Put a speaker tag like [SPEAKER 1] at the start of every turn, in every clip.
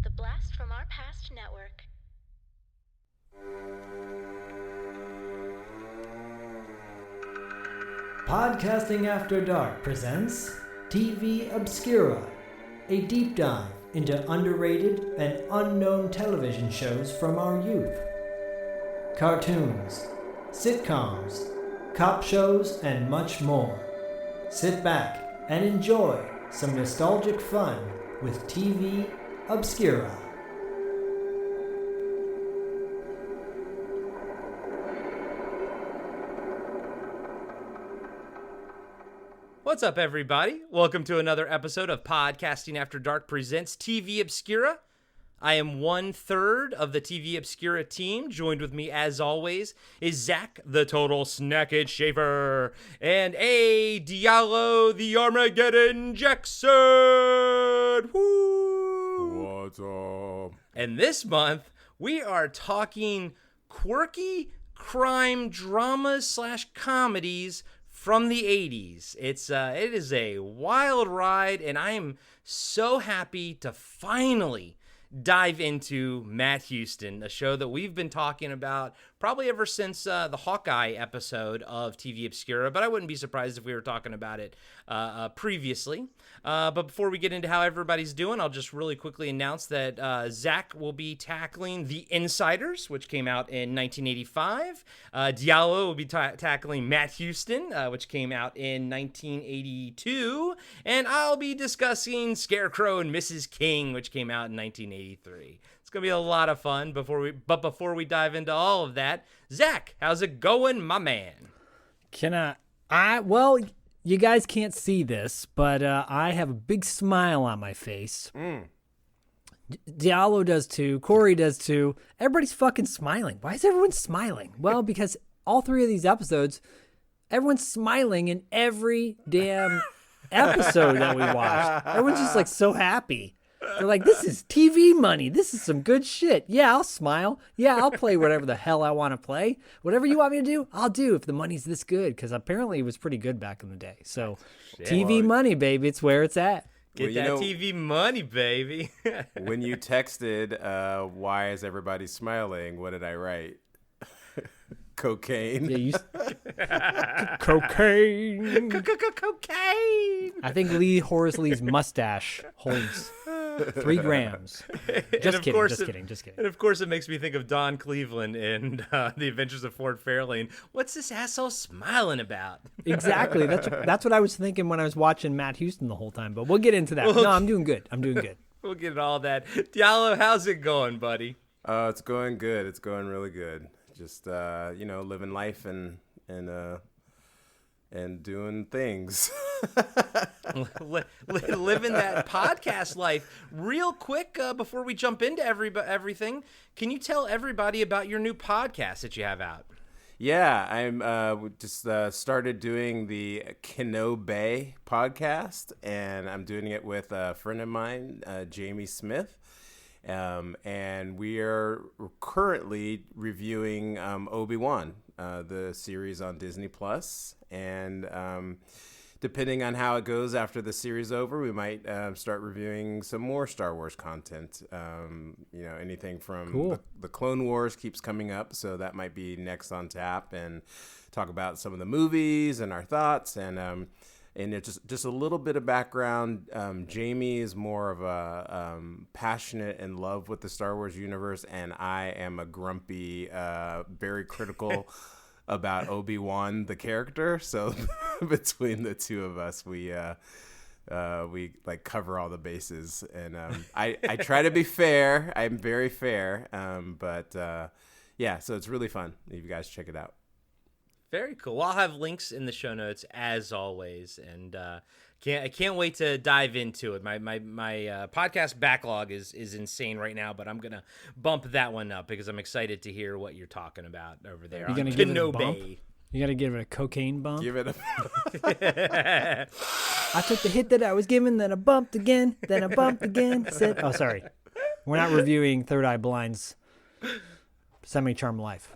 [SPEAKER 1] The Blast from Our Past Network.
[SPEAKER 2] Podcasting After Dark presents TV Obscura, a deep dive into underrated and unknown television shows from our youth. Cartoons, sitcoms, cop shows, and much more. Sit back and enjoy some nostalgic fun with TV Obscura.
[SPEAKER 3] What's up, everybody? Welcome to another episode of Podcasting After Dark presents TV Obscura. I am 1/3 of the TV Obscura team. Joined with me, as always, is Zach, the total snackage shaver, and Diallo, the Armageddon Jackson. Woo!
[SPEAKER 4] What's up?
[SPEAKER 3] And this month, we are talking quirky crime dramas / comedies from the 80s. It is a wild ride, and I am so happy to finally dive into Matt Houston, a show that we've been talking about probably ever since the Hawkeye episode of TV Obscura, but I wouldn't be surprised if we were talking about it previously. But before we get into how everybody's doing, I'll just really quickly announce that Zach will be tackling The Insiders, which came out in 1985. Diallo will be tackling Matt Houston, which came out in 1982. And I'll be discussing Scarecrow and Mrs. King, which came out in 1983. It's going to be a lot of fun. Before we dive into all of that, Zach, how's it going, my man?
[SPEAKER 5] Well, you guys can't see this, but I have a big smile on my face. Diallo does too. Corey does too. Everybody's fucking smiling. Why is everyone smiling? Well, because all three of these episodes, everyone's smiling in every damn episode that we watched. Everyone's just like so happy. They're like, this is TV money. This is some good shit. Yeah, I'll smile. Yeah, I'll play whatever the hell I want to play. Whatever you want me to do, I'll do if the money's this good. Because apparently it was pretty good back in the day. So TV money, baby. It's where it's at.
[SPEAKER 3] Get that TV money, baby.
[SPEAKER 4] When you texted, why is everybody smiling? What did I write? Cocaine.
[SPEAKER 5] Yeah, cocaine.
[SPEAKER 3] Cocaine.
[SPEAKER 5] I think Lee Horace Lee's mustache holds 3 grams. Just kidding.
[SPEAKER 3] And of course, it makes me think of Don Cleveland in The Adventures of Ford Fairlane. What's this asshole smiling about?
[SPEAKER 5] Exactly. That's what I was thinking when I was watching Matt Houston the whole time. But we'll get into that. No, I'm doing good.
[SPEAKER 3] We'll get into all that. Diallo, how's it going, buddy?
[SPEAKER 4] It's going good. It's going really good. Just living life and doing things.
[SPEAKER 3] Living that podcast life. Real quick, before we jump into everything, can you tell everybody about your new podcast that you have out?
[SPEAKER 4] Yeah, I'm just started doing the Kino Bay podcast, and I'm doing it with a friend of mine, Jamie Smith. And we are currently reviewing Obi-Wan, the series on Disney Plus, and depending on how it goes after the series over, we might start reviewing some more Star Wars content. Anything from the Clone Wars keeps coming up, so that might be next on tap, and talk about some of the movies and our thoughts. And it's just a little bit of background. Jamie is more of a passionate in love with the Star Wars universe, and I am a grumpy, very critical about Obi-Wan, the character. So between the two of us, we like cover all the bases. And I try to be fair. I'm very fair. So it's really fun. You guys check it out.
[SPEAKER 3] Very cool. Well, I'll have links in the show notes as always, and I can't wait to dive into it. My podcast backlog is insane right now, but I'm gonna bump that one up because I'm excited to hear what you're talking about over there.
[SPEAKER 5] You're gonna give it a bump? You gotta give it a cocaine bump.
[SPEAKER 4] Give it a.
[SPEAKER 5] I took the hit that I was given, then I bumped again, then I bumped again. Said, oh, sorry, we're not reviewing Third Eye Blind's Semi-Charmed Life.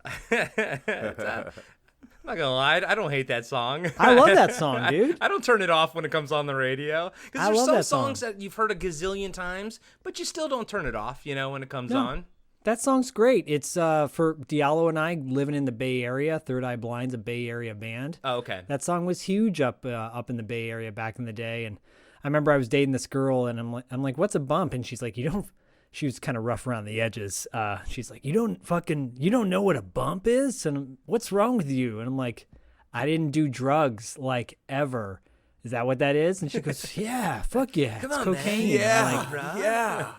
[SPEAKER 3] I'm not gonna lie, I don't hate that song.
[SPEAKER 5] I love that song, dude.
[SPEAKER 3] I don't turn it off when it comes on the radio. Because
[SPEAKER 5] I
[SPEAKER 3] there's
[SPEAKER 5] love
[SPEAKER 3] some
[SPEAKER 5] that song.
[SPEAKER 3] songs that you've heard a gazillion times, but you still don't turn it off, when it comes
[SPEAKER 5] No.
[SPEAKER 3] on.
[SPEAKER 5] That song's great. It's for Diallo and I living in the Bay Area. Third Eye Blind's a Bay Area band.
[SPEAKER 3] Oh, okay.
[SPEAKER 5] That song was huge up in the Bay Area back in the day. And I remember I was dating this girl, and I'm like, what's a bump? And she's like, you don't. She was kind of rough around the edges. She's like, you don't know what a bump is? And what's wrong with you? And I'm like, I didn't do drugs like ever. Is that what that is? And she goes, yeah, fuck yeah, it's cocaine.
[SPEAKER 4] Yeah,
[SPEAKER 5] I'm like,
[SPEAKER 4] yeah.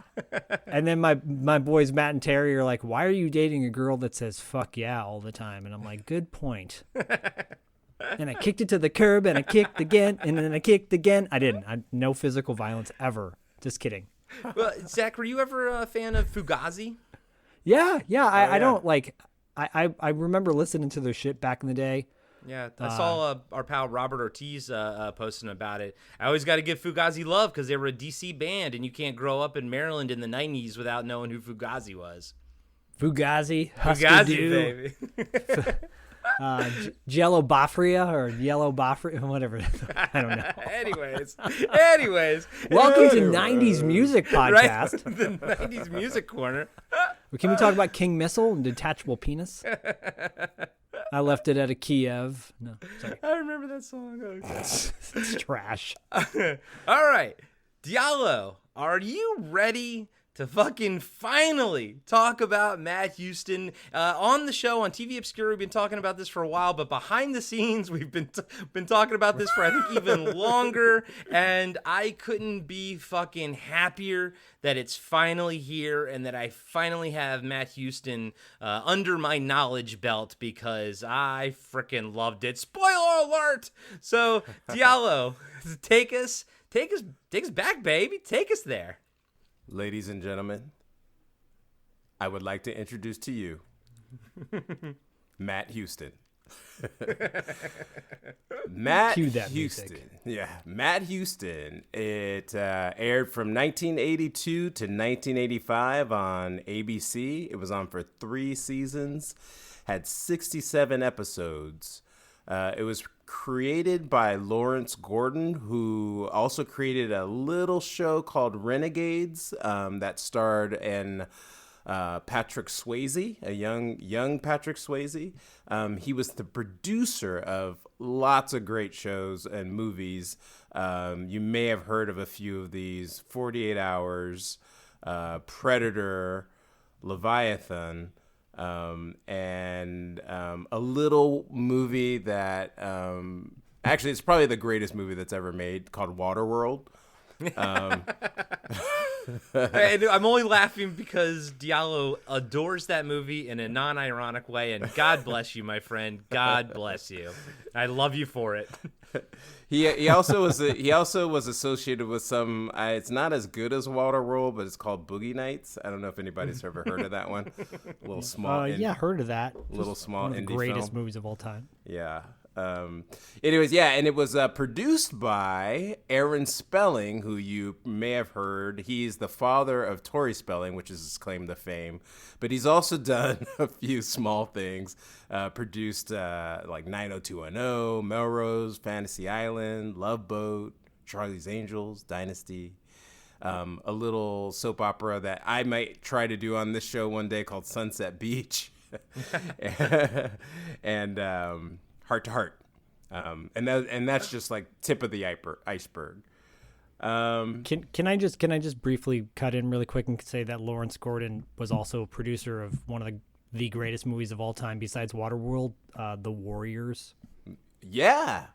[SPEAKER 5] and then my boys Matt and Terry are like, why are you dating a girl that says fuck yeah all the time? And I'm like, good point. And I kicked it to the curb, and I kicked again, and then I kicked again. I didn't. No physical violence ever. Just kidding.
[SPEAKER 3] Well, Zach, were you ever a fan of Fugazi?
[SPEAKER 5] Yeah. I don't like. I remember listening to their shit back in the day.
[SPEAKER 3] Yeah, I saw our pal Robert Ortiz posting about it. I always got to give Fugazi love because they were a DC band, and you can't grow up in Maryland in the 90s without knowing who Fugazi was.
[SPEAKER 5] Fugazi,
[SPEAKER 3] Fugazi, baby.
[SPEAKER 5] Jello Bafria or Yellow Bafria, whatever. I don't know.
[SPEAKER 3] Anyways.
[SPEAKER 5] Welcome to 90s Music Podcast.
[SPEAKER 3] Right? The 90s Music Corner.
[SPEAKER 5] Can we talk about King Missile and Detachable Penis? I left it at a Kiev. No, sorry.
[SPEAKER 3] I remember that song. Okay.
[SPEAKER 5] It's trash.
[SPEAKER 3] All right. Diallo, are you ready to fucking finally talk about Matt Houston? On the show, on TV Obscura, we've been talking about this for a while, but behind the scenes, we've been talking about this for, I think, even longer, and I couldn't be fucking happier that it's finally here and that I finally have Matt Houston under my knowledge belt because I freaking loved it. Spoiler alert! So, Diallo, take us back, baby. Take us there.
[SPEAKER 4] Ladies and gentlemen, I would like to introduce to you Matt Houston. Matt
[SPEAKER 5] Cue that
[SPEAKER 4] Houston.
[SPEAKER 5] music.
[SPEAKER 4] Yeah, Matt Houston. It aired from 1982 to 1985 on ABC. It was on for 3 seasons, had 67 episodes. It was created by Lawrence Gordon, who also created a little show called Renegades that starred in Patrick Swayze, a young Patrick Swayze. He was the producer of lots of great shows and movies. You may have heard of a few of these: 48 Hours, Predator, Leviathan. And a little movie that actually it's probably the greatest movie that's ever made, called Waterworld.
[SPEAKER 3] And I'm only laughing because Diallo adores that movie in a non-ironic way, and God bless you, my friend. God bless you. I love you for it.
[SPEAKER 4] He also was associated with some. It's not as good as Waterworld, but it's called Boogie Nights. I don't know if anybody's ever heard of that one. A little small.
[SPEAKER 5] Heard of that.
[SPEAKER 4] Little small
[SPEAKER 5] One of the
[SPEAKER 4] indie
[SPEAKER 5] greatest
[SPEAKER 4] film.
[SPEAKER 5] movies of all time.
[SPEAKER 4] Yeah. Anyways, yeah, and it was produced by Aaron Spelling, who you may have heard. He's the father of Tori Spelling, which is his claim to fame. But he's also done a few small things. Produced like 90210, Melrose, Fantasy Island, Love Boat, Charlie's Angels, Dynasty. A little soap opera that I might try to do on this show one day called Sunset Beach. and Heart to Heart, and that's just like tip of the iceberg.
[SPEAKER 5] Can I just briefly cut in really quick and say that Lawrence Gordon was also a producer of one of the greatest movies of all time besides Waterworld, The Warriors.
[SPEAKER 4] Yeah.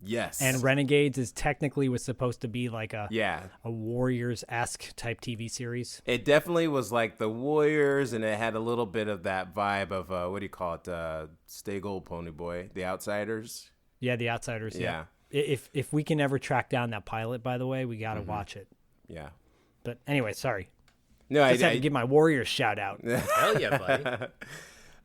[SPEAKER 4] Yes.
[SPEAKER 5] And Renegades was supposed to be like a Warriors-esque type TV series.
[SPEAKER 4] It definitely was like the Warriors, and it had a little bit of that vibe of what do you call it? Stay Gold Pony Boy, The Outsiders.
[SPEAKER 5] Yeah, The Outsiders. Yeah. If we can ever track down that pilot, by the way, we got to watch it.
[SPEAKER 4] Yeah.
[SPEAKER 5] But anyway, sorry.
[SPEAKER 4] No,
[SPEAKER 5] I had to give my Warriors shout out.
[SPEAKER 3] Hell yeah,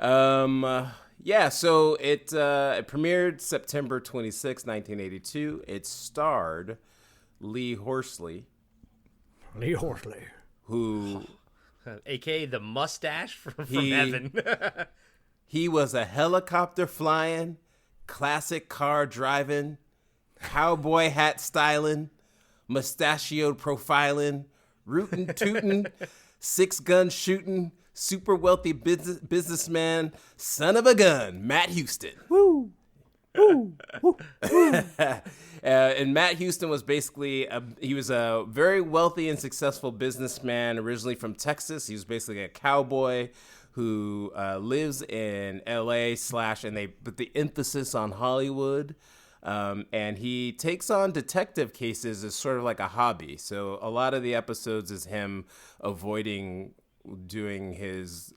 [SPEAKER 3] buddy.
[SPEAKER 4] Yeah, so it premiered September 26, 1982. It starred Lee Horsley.
[SPEAKER 5] Who
[SPEAKER 3] A.K.A. the mustache from Heaven.
[SPEAKER 4] He was a helicopter flying, classic car driving, cowboy hat styling, mustachioed profiling, rootin' tootin', six-gun shooting, super wealthy businessman, son of a gun, Matt Houston.
[SPEAKER 5] Woo. Woo. Woo. Woo.
[SPEAKER 4] And Matt Houston was basically he was a very wealthy and successful businessman, originally from Texas. He was basically a cowboy who lives in L.A. and they put the emphasis on Hollywood. And he takes on detective cases as sort of like a hobby. So a lot of the episodes is him avoiding doing his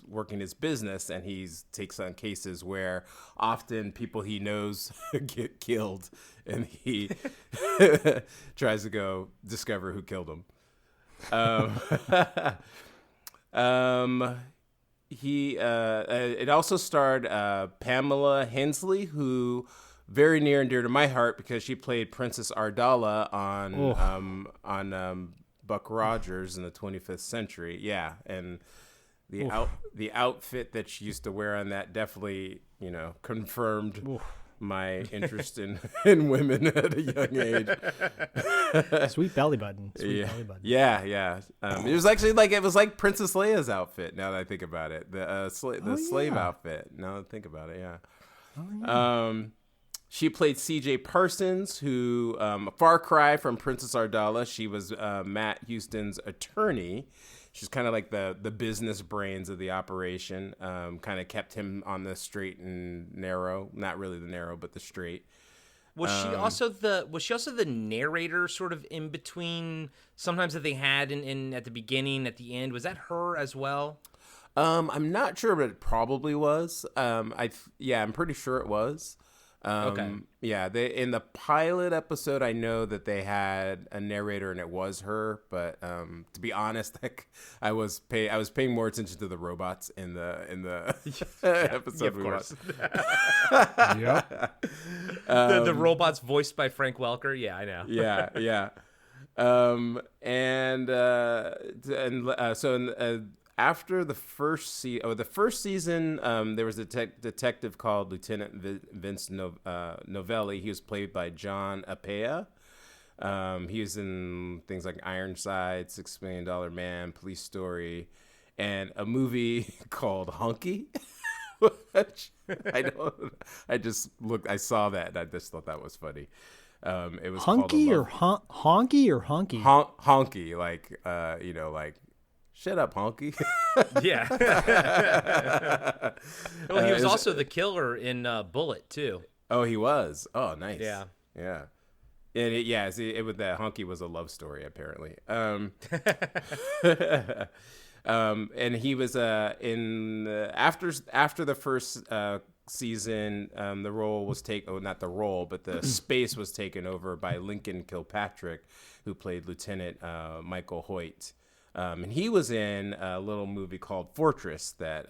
[SPEAKER 4] working his business, and he takes on cases where often people he knows get killed, and he tries to go discover who killed them. It also starred Pamela Hensley, who very near and dear to my heart because she played Princess Ardala on Buck Rogers in the 25th Century. Yeah, and the outfit that she used to wear on that definitely, confirmed my interest in women at a young age.
[SPEAKER 5] Sweet belly button. Belly button.
[SPEAKER 4] Yeah. It was actually like Princess Leia's outfit. Now that I think about it, the slave outfit. Now that I think about it, yeah.
[SPEAKER 5] Oh, yeah.
[SPEAKER 4] She played C.J. Parsons, who a far cry from Princess Ardala. She was Matt Houston's attorney. She's kind of like the business brains of the operation. Kind of kept him on the straight and narrow. Not really the narrow, but the straight.
[SPEAKER 3] Was she also the narrator, sort of in between? Sometimes that they had in at the beginning, at the end. Was that her as well?
[SPEAKER 4] I'm not sure, but it probably was. I'm pretty sure it was.
[SPEAKER 3] Okay.
[SPEAKER 4] Yeah, in the pilot episode, I know that they had a narrator and it was her. But to be honest, I was paying more attention to the robots in the episode we watched.
[SPEAKER 5] Yep.
[SPEAKER 3] The robots voiced by Frank Welker. Yeah, I know.
[SPEAKER 4] Yeah. After the first season, there was a detective called Lieutenant Vince Novelli. He was played by John Apea. He was in things like Ironside, $6 Million Man, Police Story, and a movie called Honky. Which I saw that and I just thought that was funny. It was
[SPEAKER 5] Hunky or honky or hunky?
[SPEAKER 4] Honky, like shut up, honky.
[SPEAKER 3] Yeah. Well, he was also the killer in Bullet too.
[SPEAKER 4] Oh, he was. Oh, nice.
[SPEAKER 3] Yeah.
[SPEAKER 4] And with that, honky was a love story apparently. And he was after the first season, the role was the space was taken over by Lincoln Kilpatrick, who played Lieutenant Michael Hoyt. And he was in a little movie called Fortress that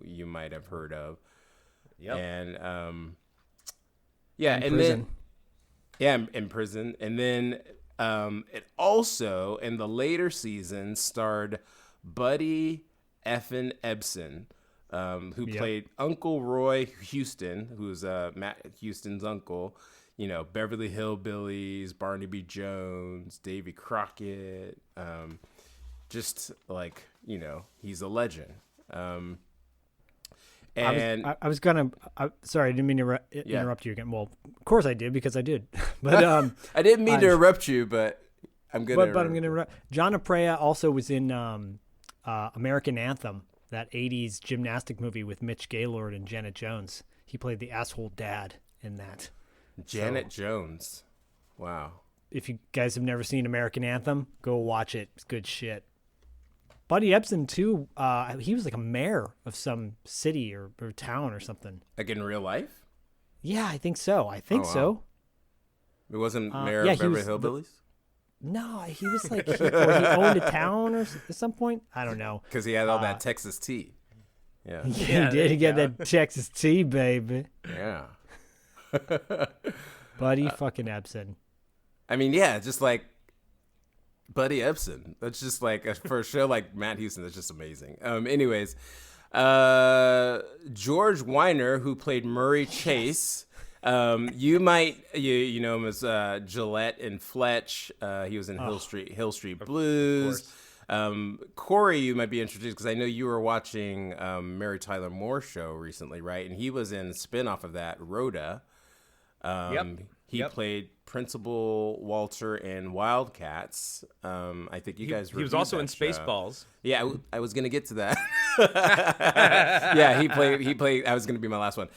[SPEAKER 4] you might have heard of.
[SPEAKER 3] Yep.
[SPEAKER 4] And in prison. And then it also in the later seasons starred Buddy effin Ebsen, who played Uncle Roy Houston, who's Matt Houston's uncle. Beverly Hillbillies, Barnaby Jones, Davy Crockett. Just like, he's a legend. And
[SPEAKER 5] I was gonna. Sorry, I didn't mean to interrupt you again. Well, of course I did because I did. But
[SPEAKER 4] I didn't mean to interrupt you, but I'm gonna.
[SPEAKER 5] But I'm gonna interrupt. John Aprea also was in American Anthem, that '80s gymnastic movie with Mitch Gaylord and Janet Jones. He played the asshole dad in that.
[SPEAKER 4] Janet Jones. Wow.
[SPEAKER 5] If you guys have never seen American Anthem, go watch it. It's good shit. Buddy Ebsen too. He was like a mayor of some city or town or something.
[SPEAKER 4] Like in real life?
[SPEAKER 5] Yeah, I think so. So.
[SPEAKER 4] It wasn't mayor of Beverly Hillbillies?
[SPEAKER 5] No, he was like he owned a town or at some point. I don't know.
[SPEAKER 4] Because he had all that Texas tea. Yeah.
[SPEAKER 5] He did. He got that Texas tea, baby.
[SPEAKER 4] Yeah.
[SPEAKER 5] Buddy fucking Ebsen.
[SPEAKER 4] I mean, yeah, just like Buddy Ebsen. That's just like for a show like Matt Houston. That's just amazing. Anyways, George Weiner, who played Murray Chase. You know him as Gillette in Fletch. He was in Hill Street Blues. Corey, you might be introduced because I know you were watching Mary Tyler Moore show recently, right? And he was in a spinoff of that, Rhoda. He played Principal Walter in Wildcats. I think you guys.
[SPEAKER 3] He was also in Spaceballs.
[SPEAKER 4] Yeah, I was gonna get to that. Yeah, he played. I was gonna be my last one.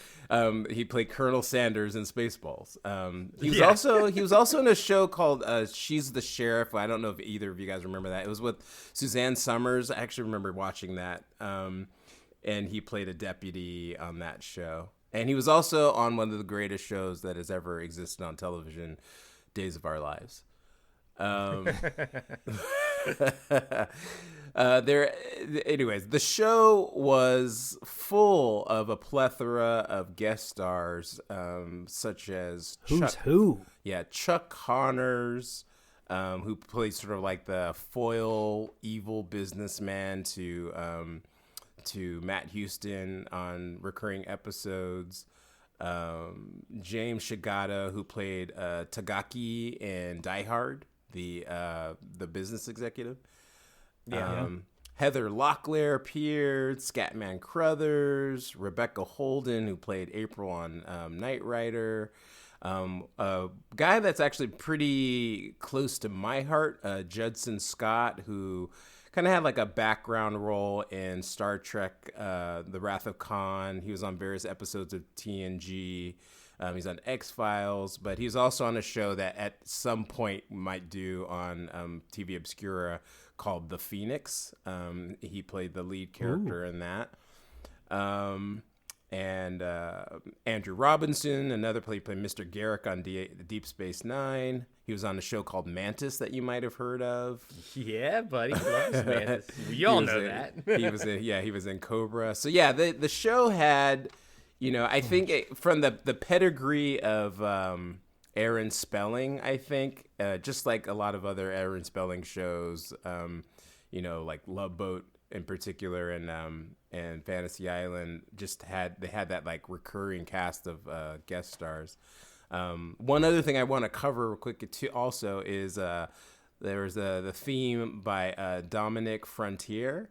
[SPEAKER 4] He played Colonel Sanders in Spaceballs. He was also in a show called She's the Sheriff. I don't know if either of you guys remember that. It was with Suzanne Summers. I actually remember watching that. And he played a deputy on that show. And he was also on one of the greatest shows that has ever existed on television, Days of Our Lives. Anyways, the show was full of a plethora of guest stars, such as
[SPEAKER 5] Who?
[SPEAKER 4] Yeah, Chuck Connors, who played sort of like the foil evil businessman to Matt Houston on recurring episodes. James Shigata, who played Tagaki in Die Hard, the business executive. Heather Locklear appeared, Scatman Crothers, Rebecca Holden, who played April on Knight Rider. A guy that's actually pretty close to my heart, Judson Scott, who kind of had like a background role in Star Trek, The Wrath of Khan. He was on various episodes of TNG. He's on X-Files, but he's also on a show that at some point might do on TV Obscura called The Phoenix. He played the lead character in that. And Andrew Robinson, another played Mr. Garrick on Deep Space Nine. He was on a show called Mantis that you might have heard of.
[SPEAKER 3] Yeah, buddy, loves Mantis. We all know that.
[SPEAKER 4] He was in Cobra. So yeah, the show had, I think from the pedigree of Aaron Spelling, I think, just like a lot of other Aaron Spelling shows, like Love Boat in particular, and Fantasy Island, they had that like recurring cast of guest stars. One other thing I want to cover real quick too also is there was the theme by Dominic Frontier.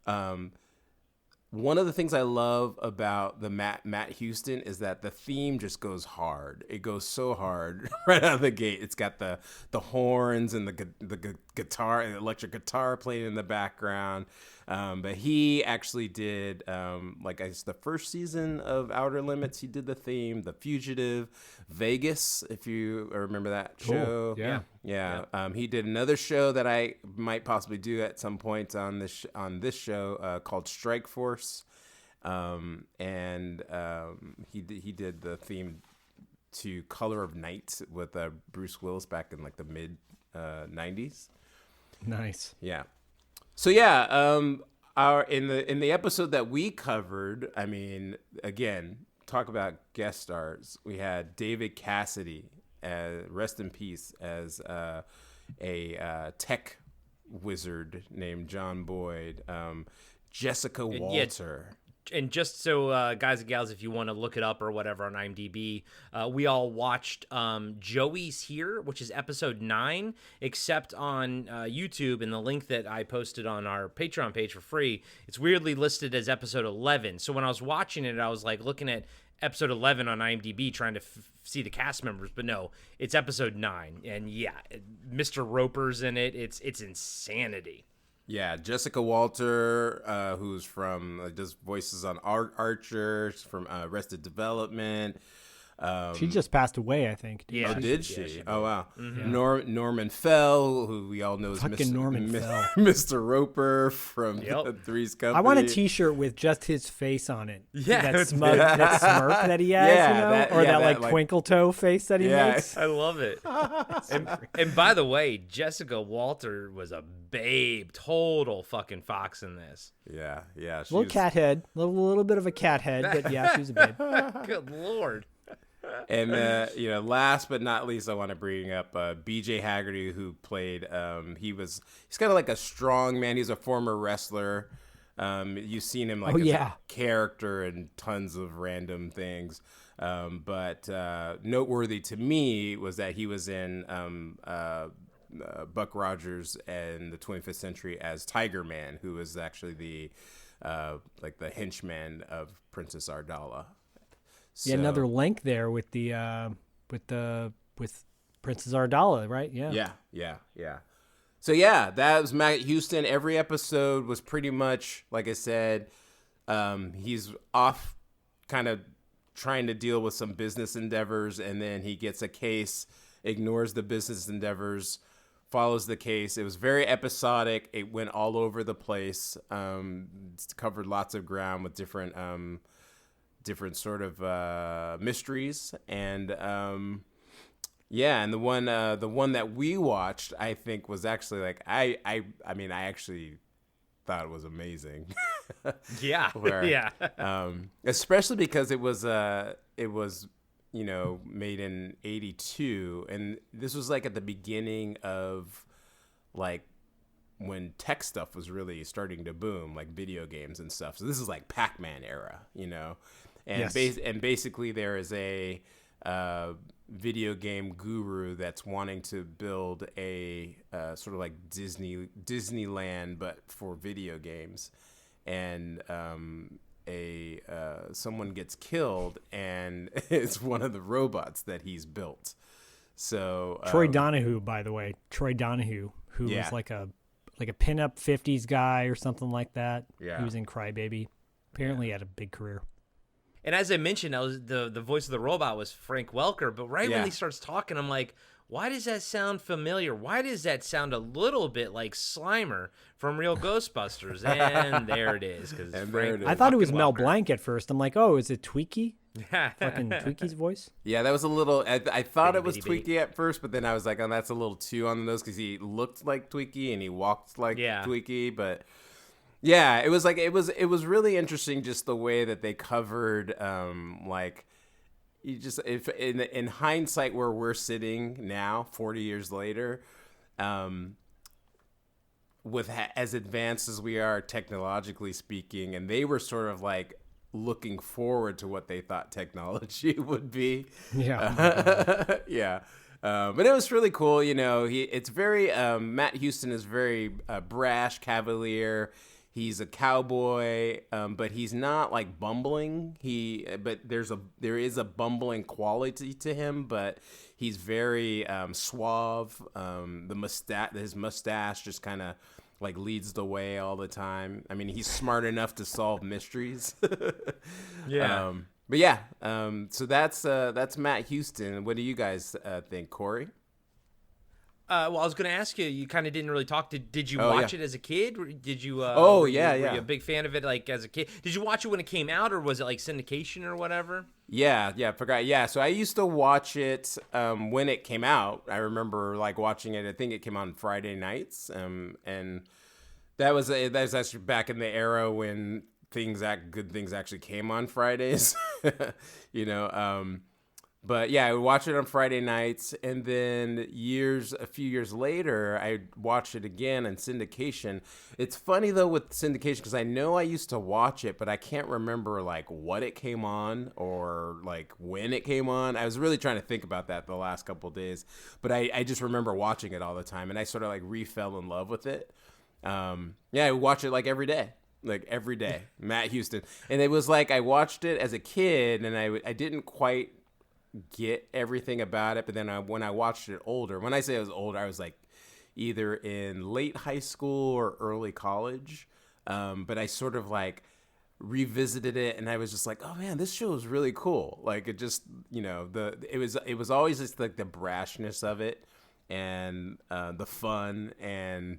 [SPEAKER 4] One of the things I love about the Matt Houston is that the theme just goes hard. It goes so hard right out of the gate. It's got the horns and the guitar and electric guitar playing in the background. But he actually did, the first season of Outer Limits, he did the theme, The Fugitive, Vegas, if you remember that show. Yeah. He did another show that I might possibly do at some point on this show called Strike Force. He did the theme to Color of Night with Bruce Willis back in like the mid 90s.
[SPEAKER 5] Nice.
[SPEAKER 4] Yeah. So yeah, in the episode that we covered, I mean, again, talk about guest stars. We had David Cassidy, rest in peace, as a tech wizard named John Boyd. Jessica Walter.
[SPEAKER 3] And just so guys and gals, if you want to look it up or whatever on IMDb, we all watched Joey's Here, which is episode 9, except on YouTube, and the link that I posted on our Patreon page for free, it's weirdly listed as episode 11. So when I was watching it, I was like looking at episode 11 on IMDb trying to see the cast members, but no, it's episode 9. And yeah, Mr. Roper's in it. It's insanity.
[SPEAKER 4] Yeah, Jessica Walter, who's from does voices on Archer, from Arrested Development.
[SPEAKER 5] She just passed away, I think.
[SPEAKER 3] Yeah.
[SPEAKER 4] Oh, did she?
[SPEAKER 3] Yeah, she did.
[SPEAKER 4] Oh, wow.
[SPEAKER 5] Mm-hmm.
[SPEAKER 4] Norman Fell, who we all know as Mr. Roper from Three's Company.
[SPEAKER 5] I want a T-shirt with just his face on it.
[SPEAKER 3] Yeah,
[SPEAKER 5] that smirk that he has,
[SPEAKER 4] that
[SPEAKER 5] twinkle toe face that he makes.
[SPEAKER 3] I love it. and by the way, Jessica Walter was a babe, total fucking fox in this.
[SPEAKER 4] Yeah.
[SPEAKER 5] Little cat head, little bit of a cat head, but yeah, she's a babe.
[SPEAKER 3] Good Lord.
[SPEAKER 4] And last but not least, I want to bring up B.J. Haggerty, who played. He's kind of like a strong man. He's a former wrestler. You've seen him like
[SPEAKER 5] Oh,
[SPEAKER 4] as
[SPEAKER 5] yeah.
[SPEAKER 4] a character in tons of random things. But noteworthy to me was that he was in Buck Rogers and the 25th Century as Tiger Man, who was actually the henchman of Princess Ardala.
[SPEAKER 5] Yeah, another link there with the with Princess Ardala, right?
[SPEAKER 4] Yeah. So yeah, that was Matt Houston. Every episode was pretty much, like I said, he's off kind of trying to deal with some business endeavors, and then he gets a case, ignores the business endeavors, follows the case. It was very episodic. It went all over the place. It's covered lots of ground with different sort of mysteries, and and the one that we watched, I think, was actually like I mean I actually thought it was amazing.
[SPEAKER 3] Yeah.
[SPEAKER 4] Where, especially because it was made in '82, and this was like at the beginning of like when tech stuff was really starting to boom, like video games and stuff. So this is like Pac-Man era, and
[SPEAKER 5] Yes.
[SPEAKER 4] and basically there is a video game guru that's wanting to build a sort of like Disneyland, but for video games, and someone gets killed, and it's one of the robots that he's built. So
[SPEAKER 5] Troy Donahue, by the way, Troy Donahue, who
[SPEAKER 4] Yeah.
[SPEAKER 5] was like a pinup '50s guy or something like that.
[SPEAKER 4] Yeah.
[SPEAKER 5] He was in Crybaby. Apparently, he had a big career.
[SPEAKER 3] And as I mentioned, the voice of the robot was Frank Welker. But right when
[SPEAKER 4] Yeah.
[SPEAKER 3] he starts talking, I'm like, why does that sound familiar? Why does that sound a little bit like Slimer from Real Ghostbusters? And there it is.
[SPEAKER 4] And there it is.
[SPEAKER 5] I thought it was
[SPEAKER 3] fucking
[SPEAKER 5] Mel
[SPEAKER 3] Welker.
[SPEAKER 5] Blanc at first. I'm like, oh, is it Tweaky? Fucking Tweaky's voice?
[SPEAKER 4] Yeah, that was a little. I thought it was
[SPEAKER 3] Bitty, bitty,
[SPEAKER 4] Tweaky at first, but then I was like, "Oh, that's a little too on the nose," because he looked like Tweaky and he walked like
[SPEAKER 3] Yeah.
[SPEAKER 4] Tweaky. But yeah, it was really interesting just the way that they covered, like you just if in hindsight where we're sitting now, 40 years later, with as advanced as we are technologically speaking, and they were sort of like looking forward to what they thought technology would be.
[SPEAKER 5] Yeah.
[SPEAKER 4] Yeah. But it was really cool. It's very, Matt Houston is very brash, cavalier. He's a cowboy, but he's not like bumbling. But there is a bumbling quality to him, but he's very suave. His mustache just kind of like leads the way all the time. I mean, he's smart enough to solve mysteries.
[SPEAKER 3] Yeah.
[SPEAKER 4] But yeah, so that's Matt Houston. What do you guys think, Corey?
[SPEAKER 3] Well, I was going to ask you. You kind of didn't really talk. Did you
[SPEAKER 4] Oh,
[SPEAKER 3] watch
[SPEAKER 4] yeah.
[SPEAKER 3] it as a kid? Did you?
[SPEAKER 4] Oh,
[SPEAKER 3] were
[SPEAKER 4] yeah,
[SPEAKER 3] you,
[SPEAKER 4] yeah.
[SPEAKER 3] Were you a big fan of it, like as a kid? Did you watch it when it came out, or was it like syndication or whatever?
[SPEAKER 4] Yeah, I forgot. Yeah, so I used to watch it when it came out. I remember like watching it. I think it came on Friday nights, and that was actually back in the era when good things actually came on Fridays. But yeah, I would watch it on Friday nights, and then a few years later, I watched it again in syndication. It's funny though with syndication, because I know I used to watch it, but I can't remember like what it came on or like when it came on. I was really trying to think about that the last couple of days, but I just remember watching it all the time, and I sort of like fell in love with it. I would watch it like every day. Matt Houston. And it was like I watched it as a kid, and I didn't quite get everything about it, but then when I watched it older, when I say I was older, I was like either in late high school or early college, but I sort of like revisited it, and I was just like, oh man, this show is really cool. Like it just, it was always just like the brashness of it, and the fun, and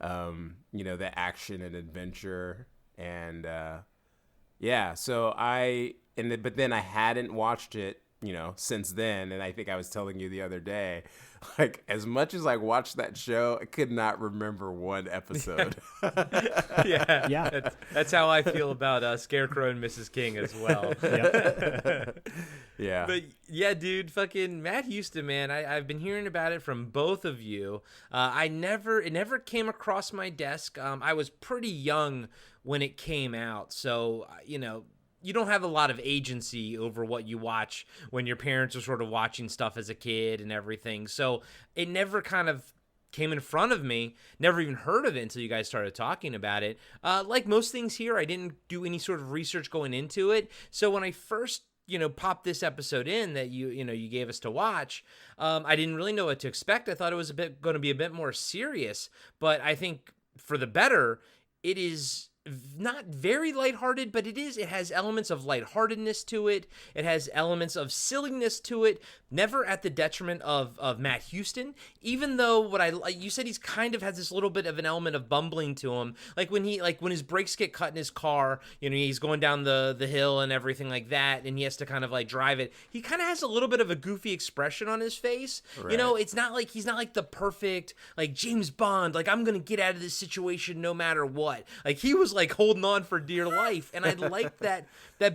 [SPEAKER 4] the action and adventure, and but then I hadn't watched it since then. And I think I was telling you the other day, like, as much as I watched that show, I could not remember one episode.
[SPEAKER 3] Yeah,
[SPEAKER 5] Yeah.
[SPEAKER 3] That's how I feel about Scarecrow and Mrs. King as well.
[SPEAKER 4] Yeah.
[SPEAKER 3] But yeah, dude, fucking Matt Houston, man, I've been hearing about it from both of you. It never came across my desk. I was pretty young when it came out, so you don't have a lot of agency over what you watch when your parents are sort of watching stuff as a kid and everything. So it never kind of came in front of me, never even heard of it until you guys started talking about it. Like most things here, I didn't do any sort of research going into it. So when I first popped this episode in that you gave us to watch, I didn't really know what to expect. I thought it was going to be a bit more serious, but I think for the better. It is not very lighthearted, but it has elements of lightheartedness to it. It has elements of silliness to it, never at the detriment of Matt Houston, even though you said he's kind of has this little bit of an element of bumbling to him. Like when his brakes get cut in his car, he's going down the hill and everything like that, and he has to kind of like drive it. He kind of has a little bit of a goofy expression on his face.
[SPEAKER 4] Right.
[SPEAKER 3] It's not like he's not like the perfect, like James Bond, like I'm going to get out of this situation no matter what. Like he was like holding on for dear life, and I liked that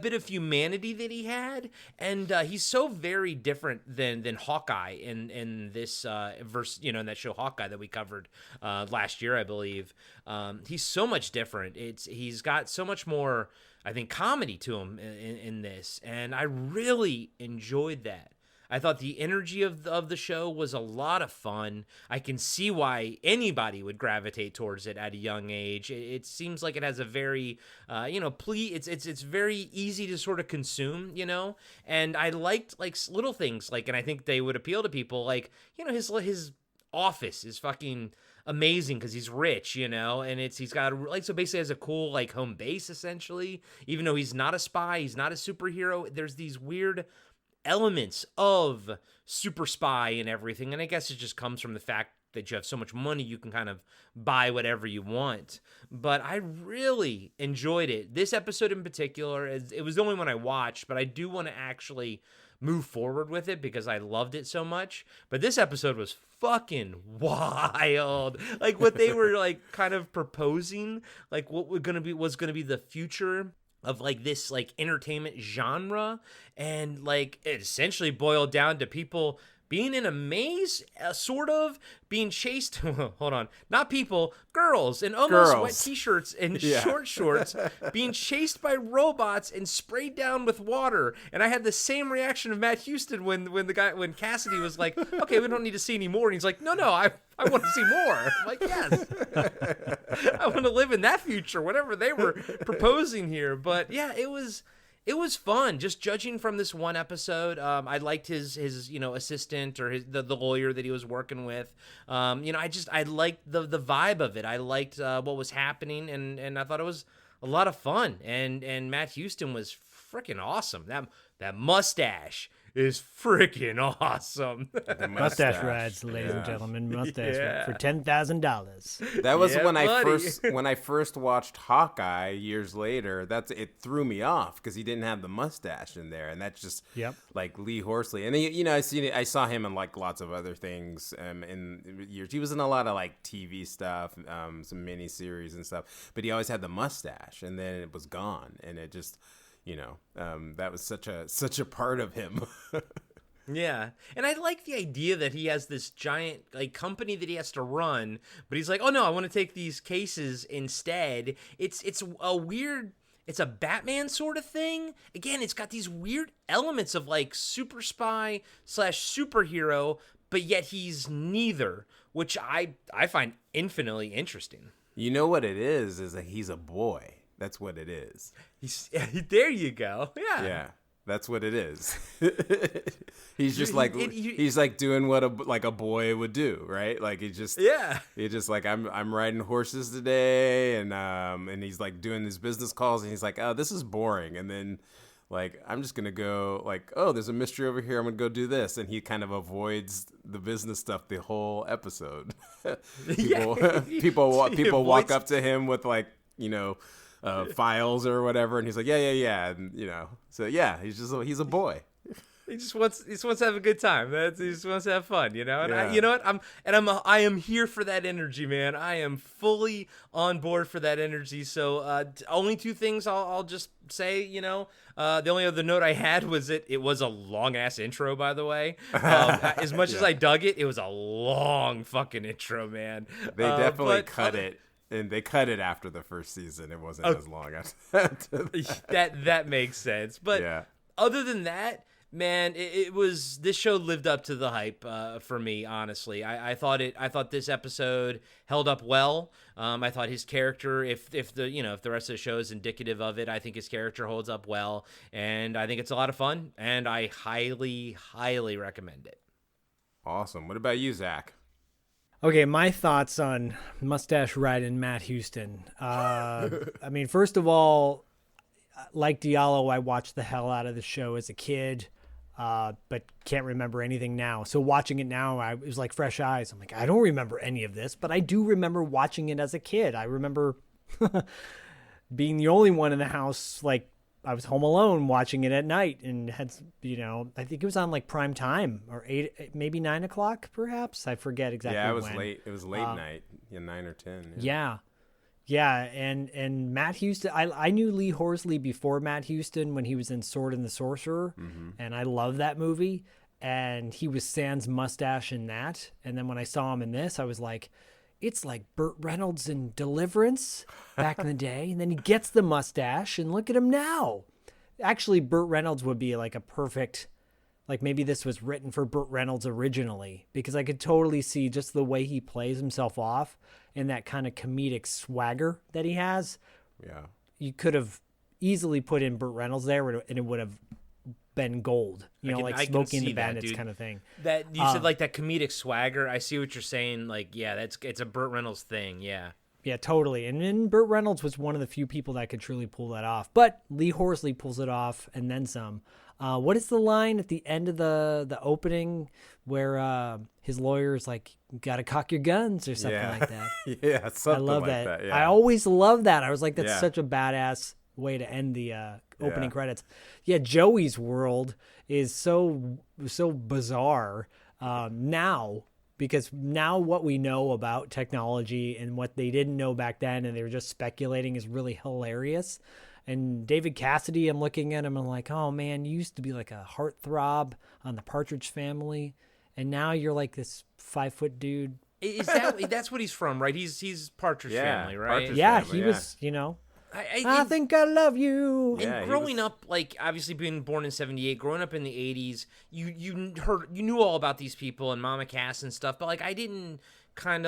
[SPEAKER 3] bit of humanity that he had, and he's so very different than Hawkeye in this verse, in that show Hawkeye that we covered last year, I believe. He's so much different. He's got so much more, I think, comedy to him in this, and I really enjoyed that. I thought the energy of the show was a lot of fun. I can see why anybody would gravitate towards it at a young age. It seems like it has a very, it's very easy to sort of consume, And I liked like little things, and I think they would appeal to people. Like, his office is fucking amazing because he's rich, and he's got so basically has a cool like home base essentially. Even though he's not a spy, he's not a superhero. There's these weird elements of super spy and everything, and I guess it just comes from the fact that you have so much money you can kind of buy whatever you want. But I really enjoyed it. This episode in particular, it was the only one I watched, but I do want to actually move forward with it because I loved it so much. But this episode was fucking wild. Like what they were like kind of proposing, like what was going to be the future of like this like entertainment genre, and like it essentially boiled down to people being in a maze, sort of being chased. Hold on, not people, girls in almost wet t-shirts and short shorts, being chased by robots and sprayed down with water. And I had the same reaction of Matt Houston when Cassidy was like, "Okay, we don't need to see any more," and he's like, "No, I want to see more." I'm like, yes, I want to live in that future, whatever they were proposing here. But yeah, it was fun. Just judging from this one episode, I liked his assistant or the lawyer that he was working with. I liked the vibe of it. I liked what was happening, and I thought it was a lot of fun. And Matt Houston was freaking awesome. That mustache is freaking awesome.
[SPEAKER 5] Mustache rides, ladies and gentlemen. Mustache ride for $10,000.
[SPEAKER 4] That was
[SPEAKER 3] buddy.
[SPEAKER 4] when I first watched Hawkeye years later. It threw me off because he didn't have the mustache in there, and that's just like Lee Horsley. And then, I saw him in like lots of other things in years. He was in a lot of like TV stuff, some miniseries and stuff. But he always had the mustache, and then it was gone, and it just. That was such a part of him.
[SPEAKER 3] Yeah. And I like the idea that he has this giant like company that he has to run, but he's like, "Oh no, I want to take these cases instead." It's a Batman sort of thing. Again, it's got these weird elements of like super spy / superhero, but yet he's neither, which I find infinitely interesting.
[SPEAKER 4] You know what it is that he's a boy. That's what it is.
[SPEAKER 3] There you go. Yeah.
[SPEAKER 4] Yeah. That's what it is. He's just like he's like doing what a boy would do, right? Like he's just like I'm riding horses today, and he's like doing his business calls, and he's like, "Oh, this is boring." And then like I'm just gonna go like, "Oh, there's a mystery over here. I'm gonna go do this," and he kind of avoids the business stuff the whole episode. People walk up to him with like files or whatever, and he's like, yeah, and so he's a boy.
[SPEAKER 3] He just wants to have a good time. He just wants to have fun, you know. And
[SPEAKER 4] Yeah.
[SPEAKER 3] you know what? I am here for that energy, man. I am fully on board for that energy. So only two things I'll just say, you know. The only other note I had was it was a long ass intro, by the way. As much as I dug it, it was a long fucking intro, man.
[SPEAKER 4] They definitely cut it. And they cut it after the first season. It wasn't as long as
[SPEAKER 3] that makes sense. But
[SPEAKER 4] yeah.
[SPEAKER 3] other than that, man, this show lived up to the hype for me. Honestly, I thought this episode held up well. I thought his character, if the rest of the show is indicative of it, I think his character holds up well, and I think it's a lot of fun, and I highly recommend it.
[SPEAKER 4] Awesome. What about you, Zach?
[SPEAKER 5] Okay, my thoughts on Mustache Red and Matt Houston. I mean, first of all, like Diallo, I watched the hell out of the show as a kid, but can't remember anything now. So watching it now, it was like fresh eyes. I'm like, I don't remember any of this, but I do remember watching it as a kid. I remember being the only one in the house, like, I was home alone watching it at night and had, I think it was on like prime time or 8, maybe 9 o'clock, perhaps. I forget exactly.
[SPEAKER 4] Yeah, it was
[SPEAKER 5] when.
[SPEAKER 4] late. It was late night, 9 or 10.
[SPEAKER 5] Yeah. And Matt Houston, I knew Lee Horsley before Matt Houston when he was in Sword and the Sorcerer, and I love that movie. And he was sans mustache in that. And then when I saw him in this, I was like, it's like Burt Reynolds in Deliverance back in the day. And then he gets the mustache, and look at him now. Actually, Burt Reynolds would be like a perfect, like maybe this was written for Burt Reynolds originally, because I could totally see just the way he plays himself off and that kind of comedic swagger that he has.
[SPEAKER 4] Yeah.
[SPEAKER 5] You could have easily put in Burt Reynolds there, and it would have been gold, like Smokey and the Bandits kind of thing.
[SPEAKER 3] That you said, like, that comedic swagger. I see what you're saying. Like, yeah, it's a Burt Reynolds thing. Yeah.
[SPEAKER 5] Yeah, totally. And then Burt Reynolds was one of the few people that could truly pull that off. But Lee Horsley pulls it off and then some. What is the line at the end of the opening where his lawyer is like, "Gotta cock your guns" or something like that?
[SPEAKER 4] Yeah, something
[SPEAKER 5] I love
[SPEAKER 4] like
[SPEAKER 5] that.
[SPEAKER 4] Yeah.
[SPEAKER 5] I always love that. I was like, that's such a badass way to end the opening credits. Yeah, Joey's world is so bizarre now, because now what we know about technology and what they didn't know back then and they were just speculating is really hilarious. And David Cassidy, I'm looking at him and I'm like, oh man, you used to be like a heartthrob on the Partridge Family, and now you're like this 5-foot dude.
[SPEAKER 3] Is that's what he's from, right? He's Partridge Family, right?
[SPEAKER 4] Partridge
[SPEAKER 5] Yeah,
[SPEAKER 4] Family,
[SPEAKER 5] he was, I
[SPEAKER 3] I
[SPEAKER 5] think I love you.
[SPEAKER 3] And growing up, like, obviously being born in '78, growing up in the '80s, you knew all about these people and Mama Cass and stuff, but like I didn't I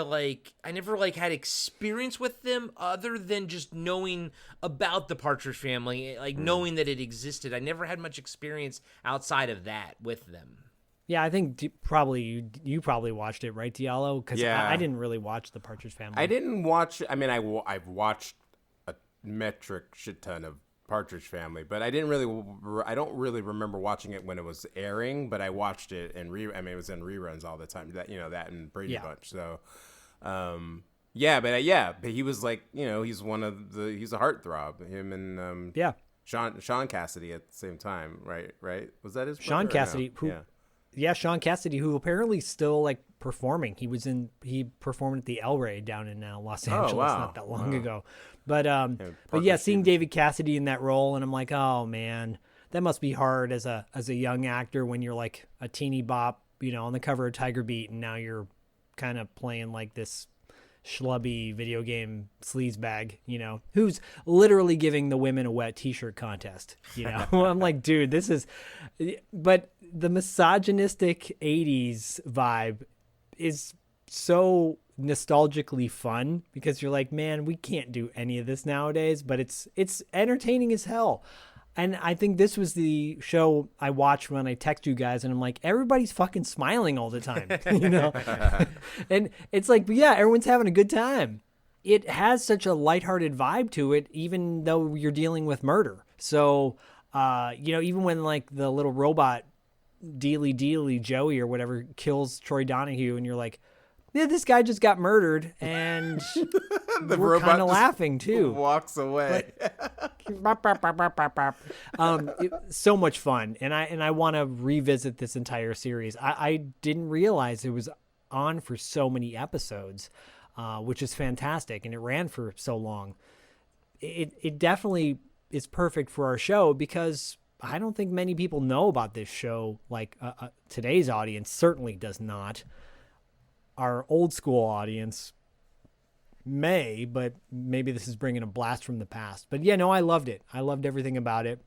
[SPEAKER 3] never like had experience with them other than just knowing about the Partridge Family, like knowing that it existed. I never had much experience outside of that with them.
[SPEAKER 5] Yeah, I think probably you probably watched it, right, Diallo? Because I didn't really watch the Partridge Family.
[SPEAKER 4] I didn't watch. I mean, I've watched a metric shit ton of Partridge Family, but I don't really remember watching it when it was airing. But I watched it and it was in reruns all the time. That and Brady Bunch. So, but he was like, he's he's a heartthrob. Him and Sean Cassidy at the same time, right? Was that his brother?
[SPEAKER 5] Sean Cassidy, Sean Cassidy, who apparently still like performing. He performed at the El Rey down in Los Angeles not that long ago. But seeing David Cassidy in that role, and I'm like, oh man, that must be hard as a young actor when you're like a teeny bop, on the cover of Tiger Beat, and now you're kind of playing like this schlubby video game sleazebag, who's literally giving the women a wet t-shirt contest. I'm like, dude, this is, but the misogynistic 80s vibe is so nostalgically fun, because you're like, man, we can't do any of this nowadays, but it's entertaining as hell. And I think this was the show I watched when I text you guys, and I'm like, everybody's fucking smiling all the time, and it's like, yeah, everyone's having a good time. It has such a lighthearted vibe to it, even though you're dealing with murder. So, even when like the little robot Dealy Joey or whatever kills Troy Donahue, and you're like, Yeah, this guy just got murdered, and
[SPEAKER 4] The
[SPEAKER 5] we're
[SPEAKER 4] robot
[SPEAKER 5] kind of
[SPEAKER 4] just
[SPEAKER 5] laughing too.
[SPEAKER 4] walks away.
[SPEAKER 5] So much fun, and I want to revisit this entire series. I didn't realize it was on for so many episodes, which is fantastic, and it ran for so long. It definitely is perfect for our show because I don't think many people know about this show. Like today's audience certainly does not. Our old school audience may, but maybe this is bringing a blast from the past. But yeah, no, I loved it. I loved everything about it.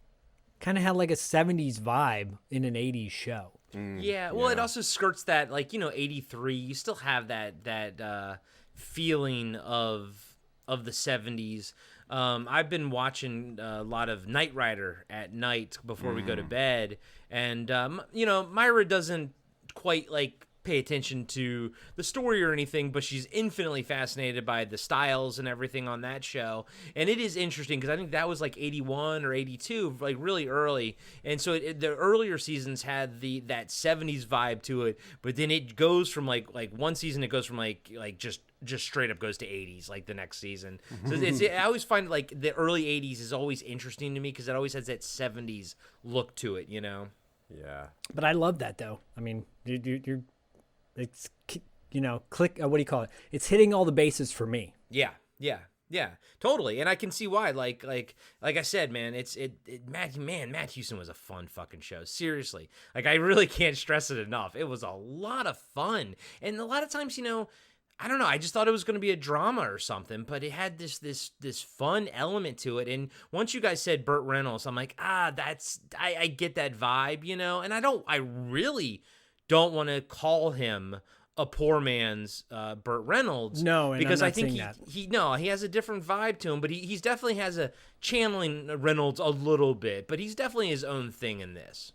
[SPEAKER 5] Kind of had like a 70s vibe in an 80s show.
[SPEAKER 3] Yeah, well, it also skirts that, like, 83. You still have that feeling of the 70s. I've been watching a lot of Knight Rider at night before we go to bed, and Myra doesn't quite like pay attention to the story or anything, but she's infinitely fascinated by the styles and everything on that show. And it is interesting because I think that was like 81 or 82, like really early. And so the earlier seasons had that 70s vibe to it, but then it goes from like one season it goes from like just straight up goes to 80s like the next season. So I always find like the early 80s is always interesting to me because it always has that 70s look to it,
[SPEAKER 4] Yeah.
[SPEAKER 5] But I love that though. I mean, you're it's click. What do you call it? It's hitting all the bases for me.
[SPEAKER 3] Yeah, totally. And I can see why. Like I said, man, Matt Houston was a fun fucking show. Seriously. Like, I really can't stress it enough. It was a lot of fun. And a lot of times, I don't know, I just thought it was going to be a drama or something, but it had this fun element to it. And once you guys said Burt Reynolds, I'm like, I get that vibe, and I really don't want to call him a poor man's Burt Reynolds.
[SPEAKER 5] No, and
[SPEAKER 3] because
[SPEAKER 5] I'm
[SPEAKER 3] I
[SPEAKER 5] not
[SPEAKER 3] think
[SPEAKER 5] saying
[SPEAKER 3] he has a different vibe to him, but he's definitely has a channeling Reynolds a little bit, but he's definitely his own thing in this.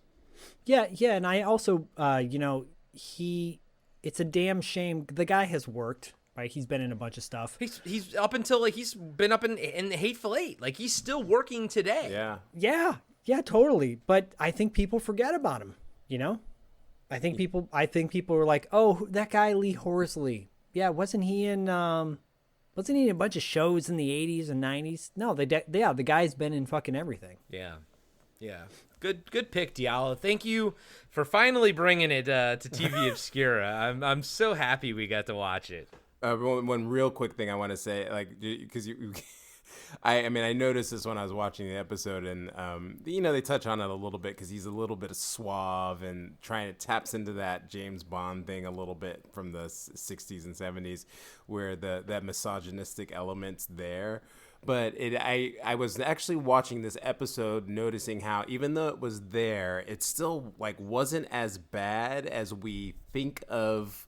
[SPEAKER 5] Yeah, and I also, it's a damn shame. The guy has worked, right? He's been in a bunch of stuff.
[SPEAKER 3] He's up until he's been up in Hateful Eight, like he's still working today.
[SPEAKER 5] Yeah, totally. But I think people forget about him. I think people were like, "Oh, that guy Lee Horsley. Yeah, wasn't he in a bunch of shows in the 80s and 90s?" No, the guy's been in fucking everything.
[SPEAKER 3] Yeah. Good pick, Diallo. Thank you for finally bringing it to TV Obscura. I'm so happy we got to watch it.
[SPEAKER 4] One real quick thing I want to say, like, because I noticed this when I was watching the episode, and they touch on it a little bit because he's a little bit suave and taps into that James Bond thing a little bit from the 60s and 70s, where that misogynistic element's there. But I was actually watching this episode, noticing how even though it was there, it still like wasn't as bad as we think of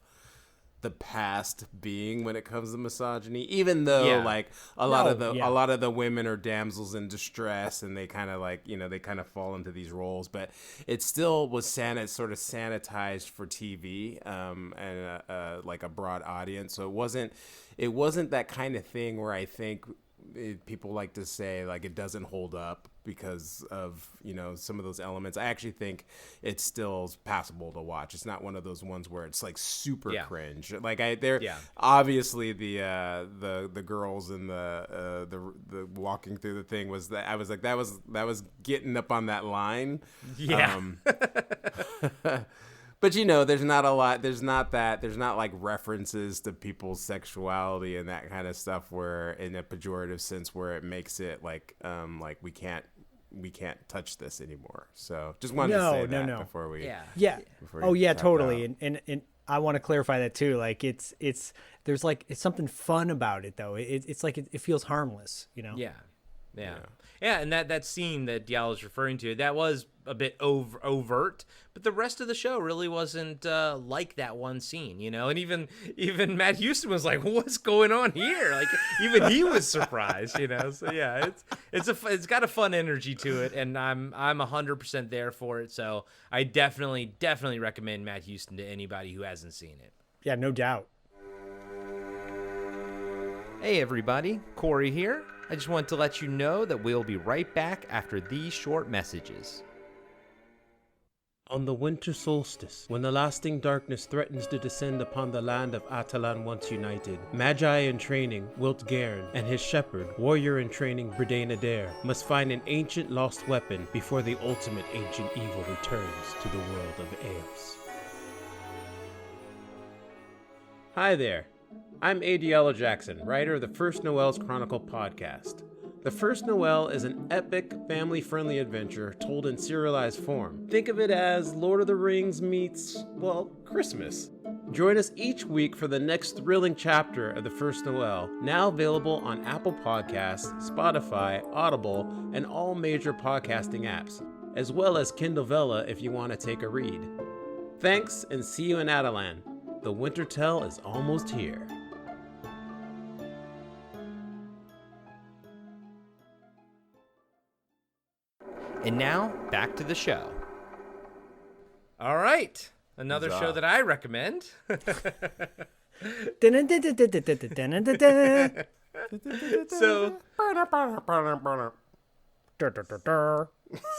[SPEAKER 4] the past being when it comes to misogyny, even though like a lot of the women are damsels in distress and they kind of like they kind of fall into these roles, but it still was sort of sanitized for TV and like a broad audience. So it wasn't that kind of thing where I think people like to say like it doesn't hold up because of some of those elements. I actually think it's still passable to watch. It's not one of those ones where it's like super cringe. Like obviously the girls and the walking through the thing was that I was like that was getting up on that line. But there's not a lot. There's not like references to people's sexuality and that kind of stuff where in a pejorative sense where it makes it like we can't touch this anymore. So just wanted to say that before we
[SPEAKER 5] totally. And I want to clarify that too. Like it's there's something fun about it though. It's like it feels harmless. Yeah, and that scene that Diallo is referring to, that was a bit overt, but the rest of the show really wasn't like that one scene, And even Matt Houston was like, "What's going on here?" Like even he was surprised, So yeah, it's got a fun energy to it, and I'm 100% there for it. So I definitely recommend Matt Houston to anybody who hasn't seen it. Yeah, no doubt.
[SPEAKER 3] Hey everybody, Corey here. I just want to let you know that we'll be right back after these short messages.
[SPEAKER 6] On the winter solstice, when the lasting darkness threatens to descend upon the land of Atalan once united, Magi in training, Wilt Garen, and his shepherd, warrior in training, Bredain Adair, must find an ancient lost weapon before the ultimate ancient evil returns to the world of Eos. Hi there, I'm Diallo Jackson, writer of the First Noel's Chronicle podcast. The First Noel is an epic, family-friendly adventure told in serialized form. Think of it as Lord of the Rings meets, well, Christmas. Join us each week for the next thrilling chapter of The First Noel, now available on Apple Podcasts, Spotify, Audible, and all major podcasting apps, as well as Kindle Vella if you want to take a read. Thanks, and see you in Atalan. The winter tell is almost here.
[SPEAKER 3] And now, back to the show. All right. Another show that I recommend. So,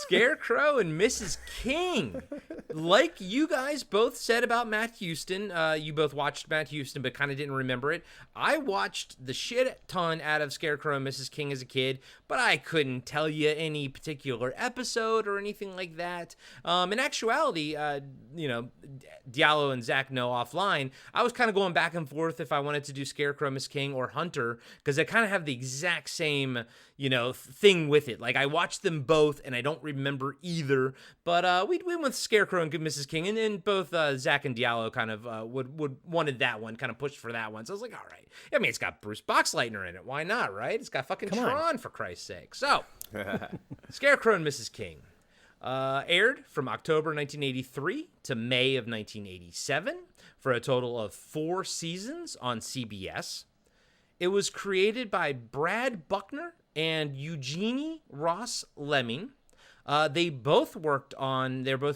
[SPEAKER 3] Scarecrow and Mrs. King. Like you guys both said about Matt Houston, you both watched Matt Houston but kind of didn't remember it. I watched the shit ton out of Scarecrow and Mrs. King as a kid, but I couldn't tell you any particular episode or anything like that. In actuality, Diallo and Zach know offline, I was kind of going back and forth if I wanted to do Scarecrow, Miss King, or Hunter, because they kind of have the exact same, thing with it. Like, I watched them both, and I don't remember either, but we went with Scarecrow and Mrs. King, and then both Zach and Diallo kind of wanted that one, kind of pushed for that one. So I was like, all right. I mean, it's got Bruce Boxleitner in it. Why not, right? It's got fucking Tron, for Christ's sake. So, Scarecrow and Mrs. King aired from October 1983 to May of 1987 for a total of 4 seasons on CBS. It was created by Brad Buckner and Eugenie Ross Lemming. They're both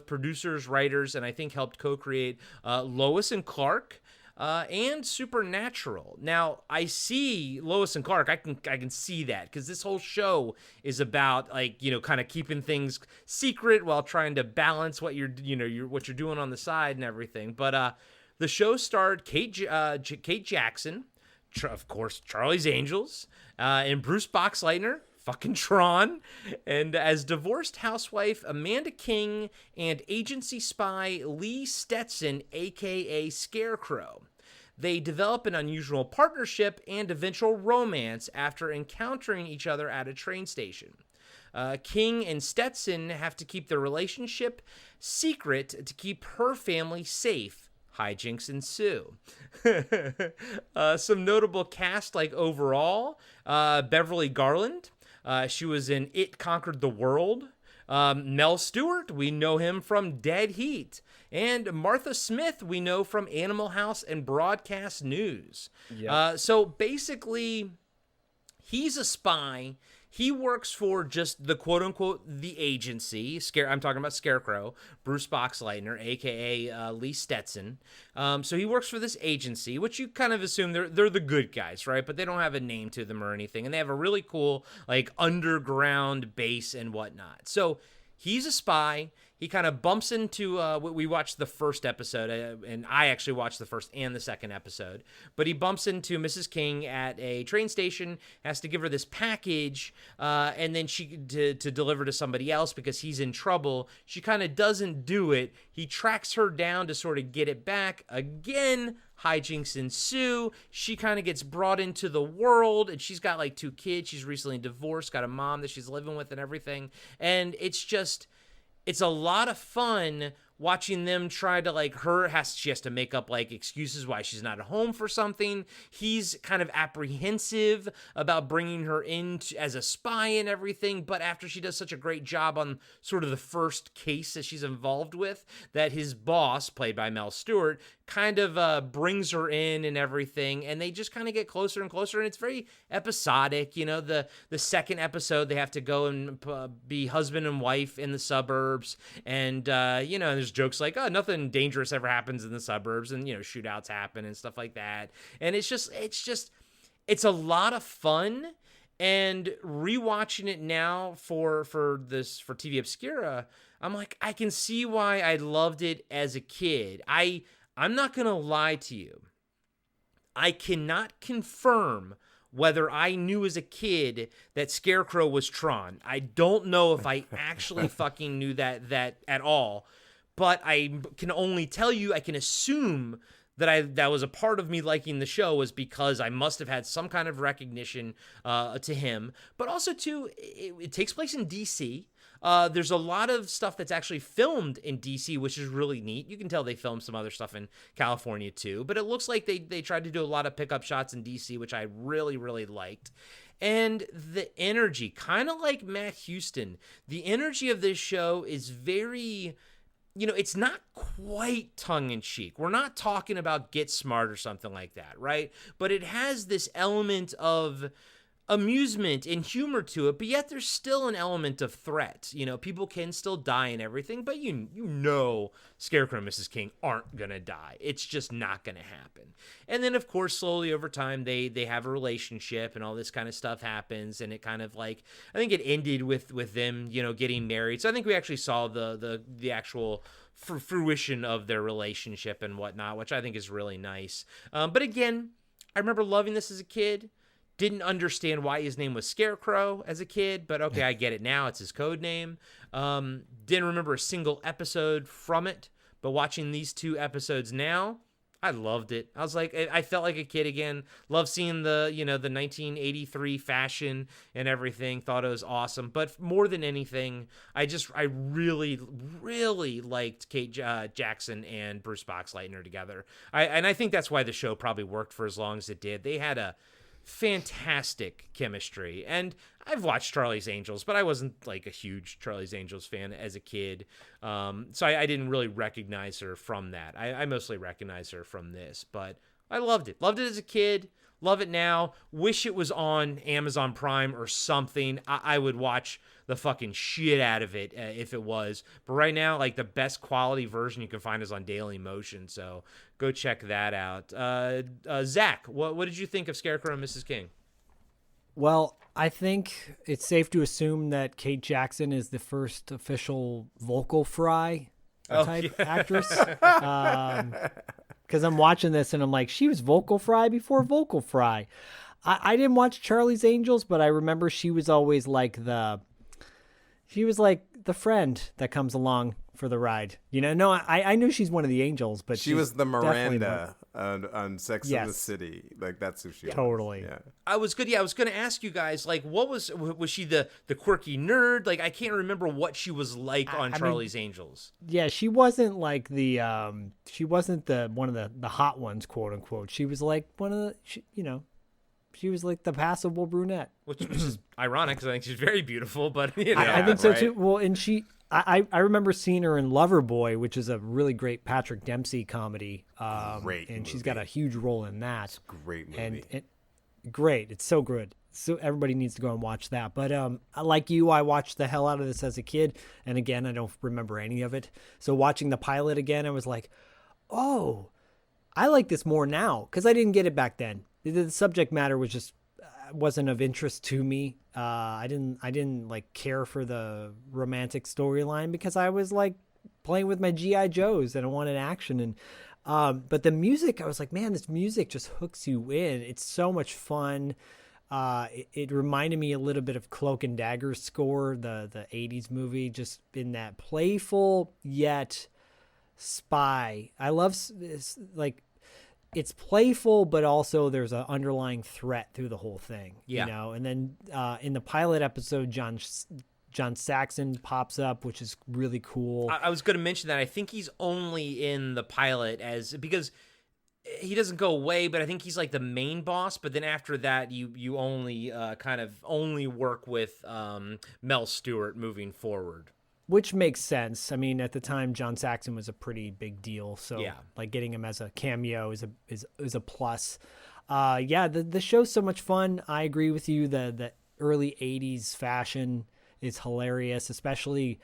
[SPEAKER 3] producers, writers, and I think helped co-create Lois and Clark and Supernatural. Now, I see Lois and Clark. I can see that, because this whole show is about, kind of keeping things secret while trying to balance what you're doing on the side and everything. But the show starred Kate Jackson, of course, Charlie's Angels, and Bruce Boxleitner, fucking Tron, and as divorced housewife Amanda King and agency spy Lee Stetson, aka Scarecrow. They develop an unusual partnership and eventual romance after encountering each other at a train station. King and Stetson have to keep their relationship secret to keep her family safe. Hijinks ensue. Some notable cast, overall, Beverly Garland. She was in It Conquered the World. Mel Stewart, we know him from Dead Heat. And Martha Smith, we know from Animal House and Broadcast News. Yep. So basically, he's a spy. He works for just the quote-unquote the agency. I'm talking about Scarecrow, Bruce Boxleitner, a.k.a. Lee Stetson. So he works for this agency, which you kind of assume they're the good guys, right? But they don't have a name to them or anything. And they have a really cool, underground base and whatnot. So he's a spy. He kind of bumps into, we watched the first episode, and I actually watched the first and the second episode, but he bumps into Mrs. King at a train station, has to give her this package, and then to deliver to somebody else because he's in trouble. She kind of doesn't do it. He tracks her down to sort of get it back. Again, hijinks ensue. She kind of gets brought into the world, and she's got 2 kids. She's recently divorced, got a mom that she's living with and everything, and it's a lot of fun watching them try to she has to make up excuses why she's not at home for something. He's kind of apprehensive about bringing her in as a spy and everything, but after she does such a great job on sort of the first case that she's involved with, that his boss, played by Mel Stewart, kind of brings her in and everything, and they just kind of get closer and closer, and it's very episodic. The second episode, they have to go and be husband and wife in the suburbs, and there's jokes like, oh, nothing dangerous ever happens in the suburbs, and shootouts happen and stuff like that, and it's a lot of fun. And rewatching it now for TV Obscura, I'm like, I can see why I loved it as a kid. I'm not gonna lie to you. I cannot confirm whether I knew as a kid that Scarecrow was Tron. I don't know if I actually fucking knew that at all. But I can only tell you, I can assume that was a part of me liking the show was because I must have had some kind of recognition to him. But also, too, it takes place in D.C. There's a lot of stuff that's actually filmed in D.C., which is really neat. You can tell they filmed some other stuff in California, too. But it looks like they tried to do a lot of pickup shots in D.C., which I really, really liked. And the energy, kind of like Matt Houston, the energy of this show is very... it's not quite tongue-in-cheek. We're not talking about Get Smart or something like that, right? But it has this element of amusement and humor to it, but yet there's still an element of threat. People can still die and everything, but Scarecrow and Mrs. King aren't gonna die. It's just not gonna happen. And then, of course, slowly over time, they have a relationship and all this kind of stuff happens, and it kind of I think it ended with them, getting married. So I think we actually saw the actual fruition of their relationship and whatnot, which I think is really nice. But again, I remember loving this as a kid. Didn't understand why his name was Scarecrow as a kid, but okay, I get it now. It's his code name. Didn't remember a single episode from it, but watching these 2 episodes now, I loved it. I was like, I felt like a kid again. Loved seeing the 1983 fashion and everything. Thought it was awesome. But more than anything, I really, really liked Kate Jackson and Bruce Boxleitner together. I think that's why the show probably worked for as long as it did. They had a fantastic chemistry. And I've watched Charlie's Angels, but I wasn't a huge Charlie's Angels fan as a kid. So I didn't really recognize her from that. I mostly recognize her from this, but I loved it. Loved it as a kid. Love it now. Wish it was on Amazon Prime or something. I would watch the fucking shit out of it if it was. But right now, the best quality version you can find is on Daily Motion. So go check that out. Zach, what did you think of Scarecrow and Mrs. King?
[SPEAKER 5] Well, I think it's safe to assume that Kate Jackson is the first official vocal fry type actress. Because I'm watching this and I'm like, she was vocal fry before vocal fry. I didn't watch Charlie's Angels, but I remember she was always the friend that comes along for the ride. No, I knew she's one of the angels, but
[SPEAKER 4] she was the Miranda on Sex and the City. That's who she was.
[SPEAKER 5] Totally.
[SPEAKER 4] Yeah.
[SPEAKER 3] I was good. Yeah, I was going to ask you guys, what was she the quirky nerd? I can't remember what she was on Charlie's Angels.
[SPEAKER 5] Yeah, she wasn't she wasn't one of the hot ones, quote unquote. She was one of the, she was the passable brunette.
[SPEAKER 3] Which is ironic because I think she's very beautiful, but
[SPEAKER 5] I think so too. Well, and I remember seeing her in Loverboy, which is a really great Patrick Dempsey comedy.
[SPEAKER 4] Great
[SPEAKER 5] and
[SPEAKER 4] movie.
[SPEAKER 5] She's got a huge role in that.
[SPEAKER 4] Great movie.
[SPEAKER 5] And great. It's so good. So everybody needs to go and watch that. But like you, I watched the hell out of this as a kid. And again, I don't remember any of it. So watching the pilot again, I was like, oh, I like this more now because I didn't get it back then. The subject matter was just wasn't of interest to me. I didn't care for the romantic storyline because I was playing with my GI Joes and I wanted action. And but the music, I was like, man, this music just hooks you in. It's so much fun. It reminded me a little bit of Cloak and Dagger's score, the 80s movie, just in that playful yet spy. I love it's playful, but also there's an underlying threat through the whole thing.
[SPEAKER 3] Yeah.
[SPEAKER 5] And then in the pilot episode, John Saxon pops up, which is really cool.
[SPEAKER 3] I was going to mention that. I think he's only in the pilot because he doesn't go away, but I think he's the main boss. But then after that, you only only work with Mel Stewart moving forward.
[SPEAKER 5] Which makes sense. I mean, at the time, John Saxon was a pretty big deal. So getting him as a cameo is a plus. The show's so much fun. I agree with you. The early 80s fashion is hilarious, especially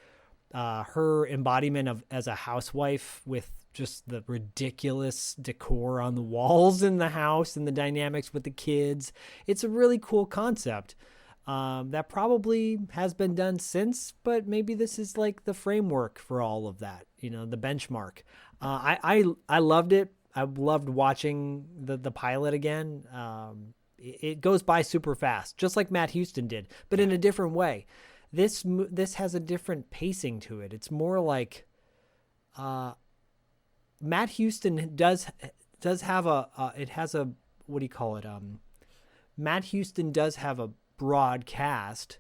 [SPEAKER 5] her embodiment as a housewife with just the ridiculous decor on the walls in the house and the dynamics with the kids. It's a really cool concept. That probably has been done since, but maybe this is like the framework for all of that, the benchmark. I loved it. I loved watching the pilot again. It goes by super fast, just like Matt Houston did, but in a different way. This has a different pacing to it. It's more like Matt Houston does have it has a, what do you call it? Matt Houston does have a broadcast,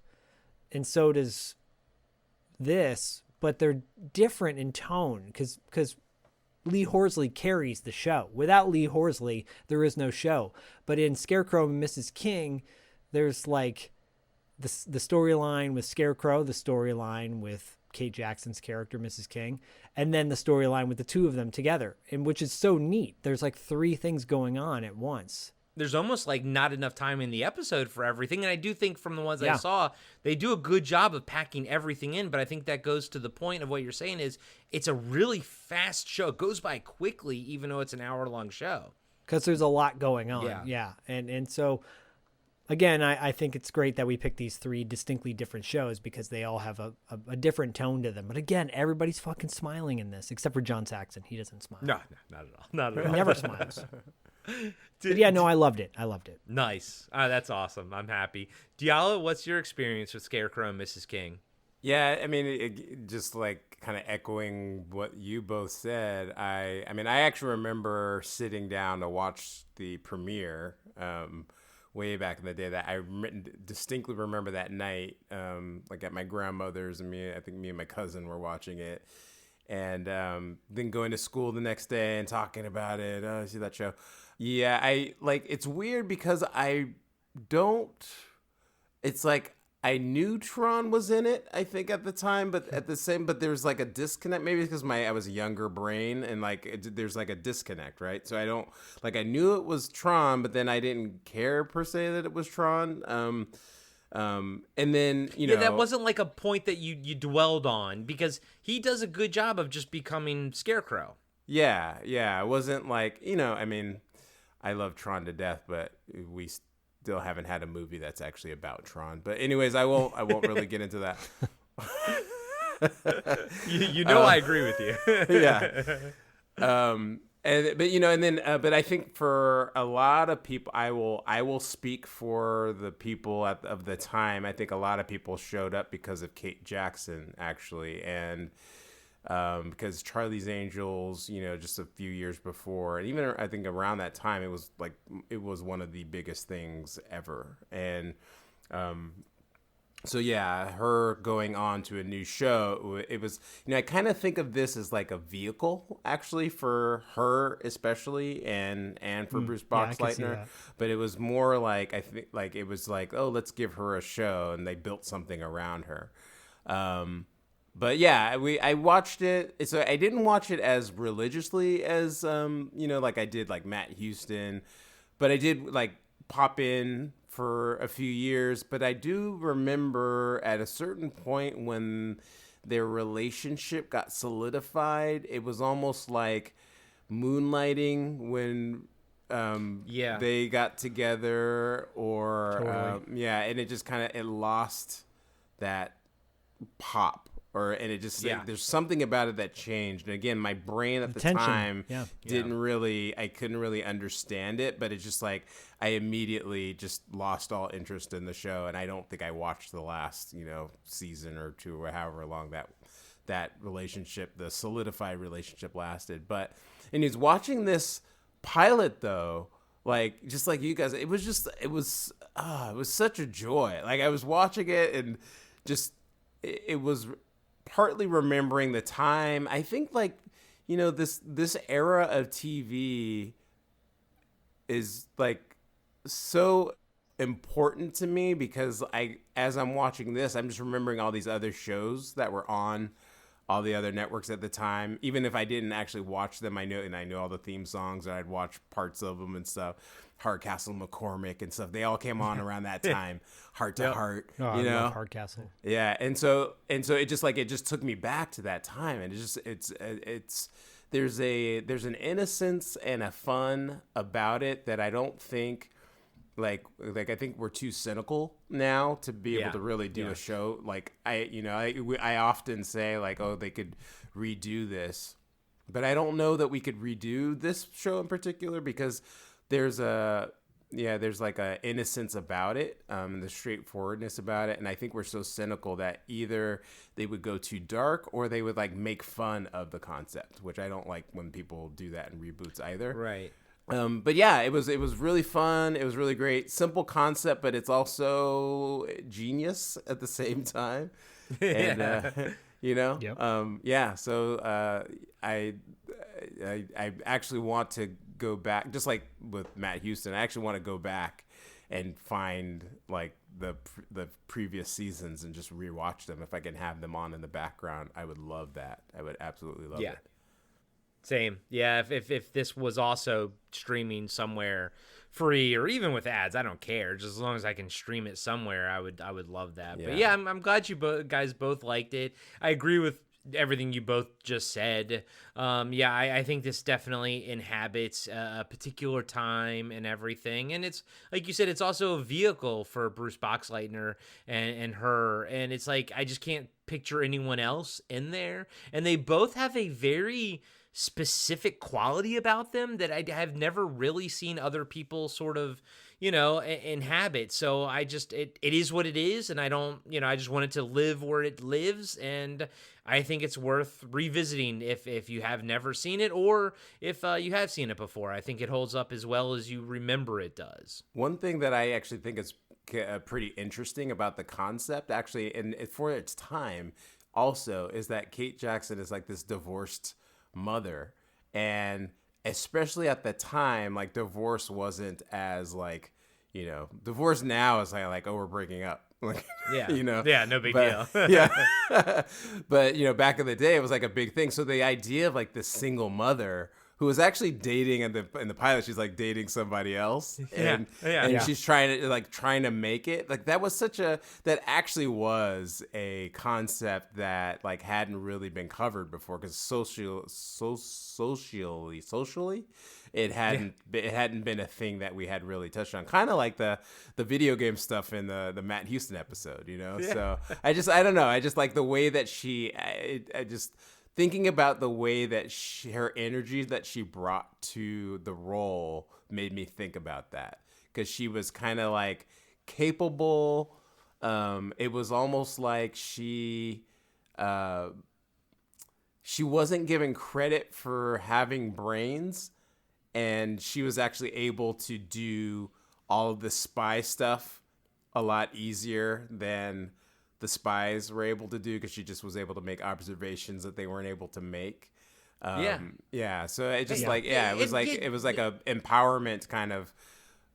[SPEAKER 5] and so does this, but they're different in tone because Lee Horsley carries the show. Without Lee Horsley, there is no show. But in Scarecrow and Mrs. King, there's like the storyline with Scarecrow, the storyline with Kate Jackson's character, Mrs. King, and then the storyline with the two of them together, and which is so neat. There's like three things going on at once.
[SPEAKER 3] There's almost like not enough time in the episode for everything. And I do think from the ones I saw, they do a good job of packing everything in. But I think that goes to the point of what you're saying is it's a really fast show. It goes by quickly, even though it's an hour-long show.
[SPEAKER 5] Because there's a lot going on. Yeah. And so, again, I think it's great that we picked these three distinctly different shows because they all have a different tone to them. But again, everybody's fucking smiling in this, except for John Saxon. He doesn't smile.
[SPEAKER 3] No, not at all. Not at all.
[SPEAKER 5] He never smiles. But yeah, no, I loved it.
[SPEAKER 3] Nice. That's awesome. I'm happy. Diallo, what's your experience with Scarecrow and Mrs. King?
[SPEAKER 4] Yeah, I mean, just like kind of echoing what you both said. I mean, I actually remember sitting down to watch the premiere way back in the day. That I distinctly remember that night, like at my grandmother's, and I think me and my cousin were watching it. And then going to school the next day and talking about it. Oh, see that show? Yeah, it's weird because it's like I knew Tron was in it, I think at the time, but there's like a disconnect, maybe because I was a younger brain and there's like a disconnect, right? So I knew it was Tron, but then I didn't care per se that it was Tron. And then,
[SPEAKER 3] that wasn't like a point that you dwelled on because he does a good job of just becoming Scarecrow.
[SPEAKER 4] Yeah. It wasn't like, I mean, I love Tron to death, but we still haven't had a movie that's actually about Tron. But anyways, I won't really get into that.
[SPEAKER 3] I agree with you.
[SPEAKER 4] Yeah. But I think for a lot of people, I will speak for the people of the time. I think a lot of people showed up because of Kate Jackson, actually, and because Charlie's Angels, just a few years before, and even I think around that time, it was one of the biggest things ever, and so yeah, her going on to a new show, it was, I kind of think of this as like a vehicle actually for her especially and for Bruce Boxleitner, but it was more like, I think like it was like, oh, let's give her a show, and they built something around her. But yeah, I watched it. So I didn't watch it as religiously as like I did like Matt Houston, but I did like pop in for a few years. But I do remember at a certain point when their relationship got solidified, it was almost like moonlighting when they got together, or
[SPEAKER 5] Totally.
[SPEAKER 4] and it just kind of it lost that pop. And it just like, there's something about it that changed. And again, my brain at the time I couldn't really understand it, but it's just like I immediately just lost all interest in the show, and I don't think I watched the last season or two or however long that relationship, the solidified relationship, lasted. But and he's watching this pilot though, like just like you guys, it was such a joy. Like I was watching it and just it was partly remembering the time. I think like, this era of TV is like so important to me because as I'm watching this, I'm just remembering all these other shows that were on all the other networks at the time. Even if I didn't actually watch them, I know all the theme songs, and I'd watch parts of them and stuff. Hardcastle McCormick and stuff. They all came on around that time. Heart to Heart,
[SPEAKER 5] I love Hardcastle.
[SPEAKER 4] Yeah, and so it just took me back to that time, and there's an innocence and a fun about it that I don't think like I think we're too cynical now to be
[SPEAKER 3] Yeah.
[SPEAKER 4] able to really do
[SPEAKER 3] Yeah.
[SPEAKER 4] a show. Like I often say like, oh, they could redo this, but I don't know that we could redo this show in particular because there's like a innocence about it, and the straightforwardness about it. And I think we're so cynical that either they would go too dark or they would like make fun of the concept, which I don't like when people do that in reboots either.
[SPEAKER 3] Right.
[SPEAKER 4] But yeah, it was really fun. It was really great. Simple concept, but it's also genius at the same time. And
[SPEAKER 5] Yep.
[SPEAKER 4] yeah. So I actually want to go back, just like with Matt Houston. I actually want to go back and find like the previous seasons and just rewatch them. If I can have them on in the background, I would love that. I would absolutely love it.
[SPEAKER 3] Same. Yeah, if this was also streaming somewhere free or even with ads, I don't care. Just as long as I can stream it somewhere, I would love that. But yeah, I'm glad you guys both liked it. I agree with everything you both just said. I think this definitely inhabits a particular time and everything. And it's like you said, it's also a vehicle for Bruce Boxleitner and her. And it's like, I just can't picture anyone else in there. And they both have a very specific quality about them that I have never really seen other people sort of, inhabit. So I just, it is what it is. And I don't, I just want it to live where it lives. And I think it's worth revisiting if you have never seen it or if you have seen it before. I think it holds up as well as you remember it does.
[SPEAKER 4] One thing that I actually think is pretty interesting about the concept, actually, and for its time also, is that Kate Jackson is like this divorced mother, and especially at the time, like divorce wasn't as like, divorce now is like oh, we're breaking up, like
[SPEAKER 3] no big deal.
[SPEAKER 4] Yeah. But back in the day it was like a big thing. So the idea of like this single mother who was actually dating in the pilot, she's like dating somebody else, and she's trying to make it, like that was that actually was a concept that like hadn't really been covered before, because socially it hadn't been a thing that we had really touched on, kind of like the video game stuff in the Matt Houston episode, So I don't know, I just like the way that I just thinking about the way that her energy that she brought to the role made me think about that, because she was kind of like capable. It was almost like she wasn't given credit for having brains, and she was actually able to do all of the spy stuff a lot easier than the spies were able to do, because she just was able to make observations that they weren't able to make. So it just it was like a empowerment kind of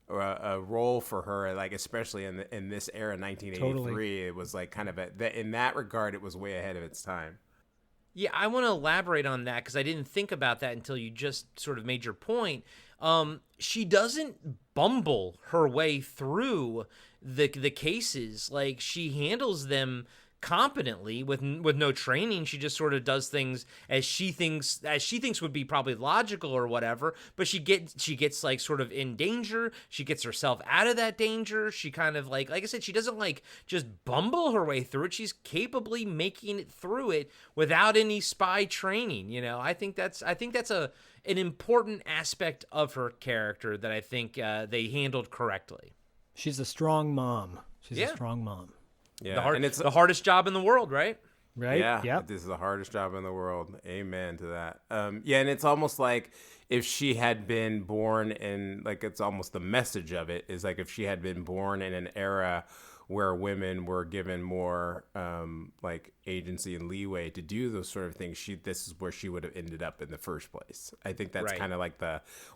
[SPEAKER 4] a role for her, like especially in this era, 1983. Totally. It was like kind of in that regard, it was way ahead of its time.
[SPEAKER 3] Yeah, I want to elaborate on that because I didn't think about that until you just sort of made your point. She doesn't bumble her way through the cases. Like, she handles them competently with no training. She just sort of does things as she thinks would be probably logical or whatever, but she gets like sort of in danger. She gets herself out of that danger. She kind of like I said, she doesn't like just bumble her way through it. She's capably making it through it without any spy training. I think that's an important aspect of her character that I think they handled correctly.
[SPEAKER 5] She's a strong mom. She's a strong mom.
[SPEAKER 4] Yeah,
[SPEAKER 3] and it's the hardest job in the world, right?
[SPEAKER 5] Right.
[SPEAKER 4] Yeah.
[SPEAKER 5] Yep.
[SPEAKER 4] This is the hardest job in the world. Amen to that. And it's almost like if she had been born in, like, it's almost the message of it is like if she had been born in an era where women were given more like agency and leeway to do those sort of things, this is where she would have ended up in the first place. I think that's kind of like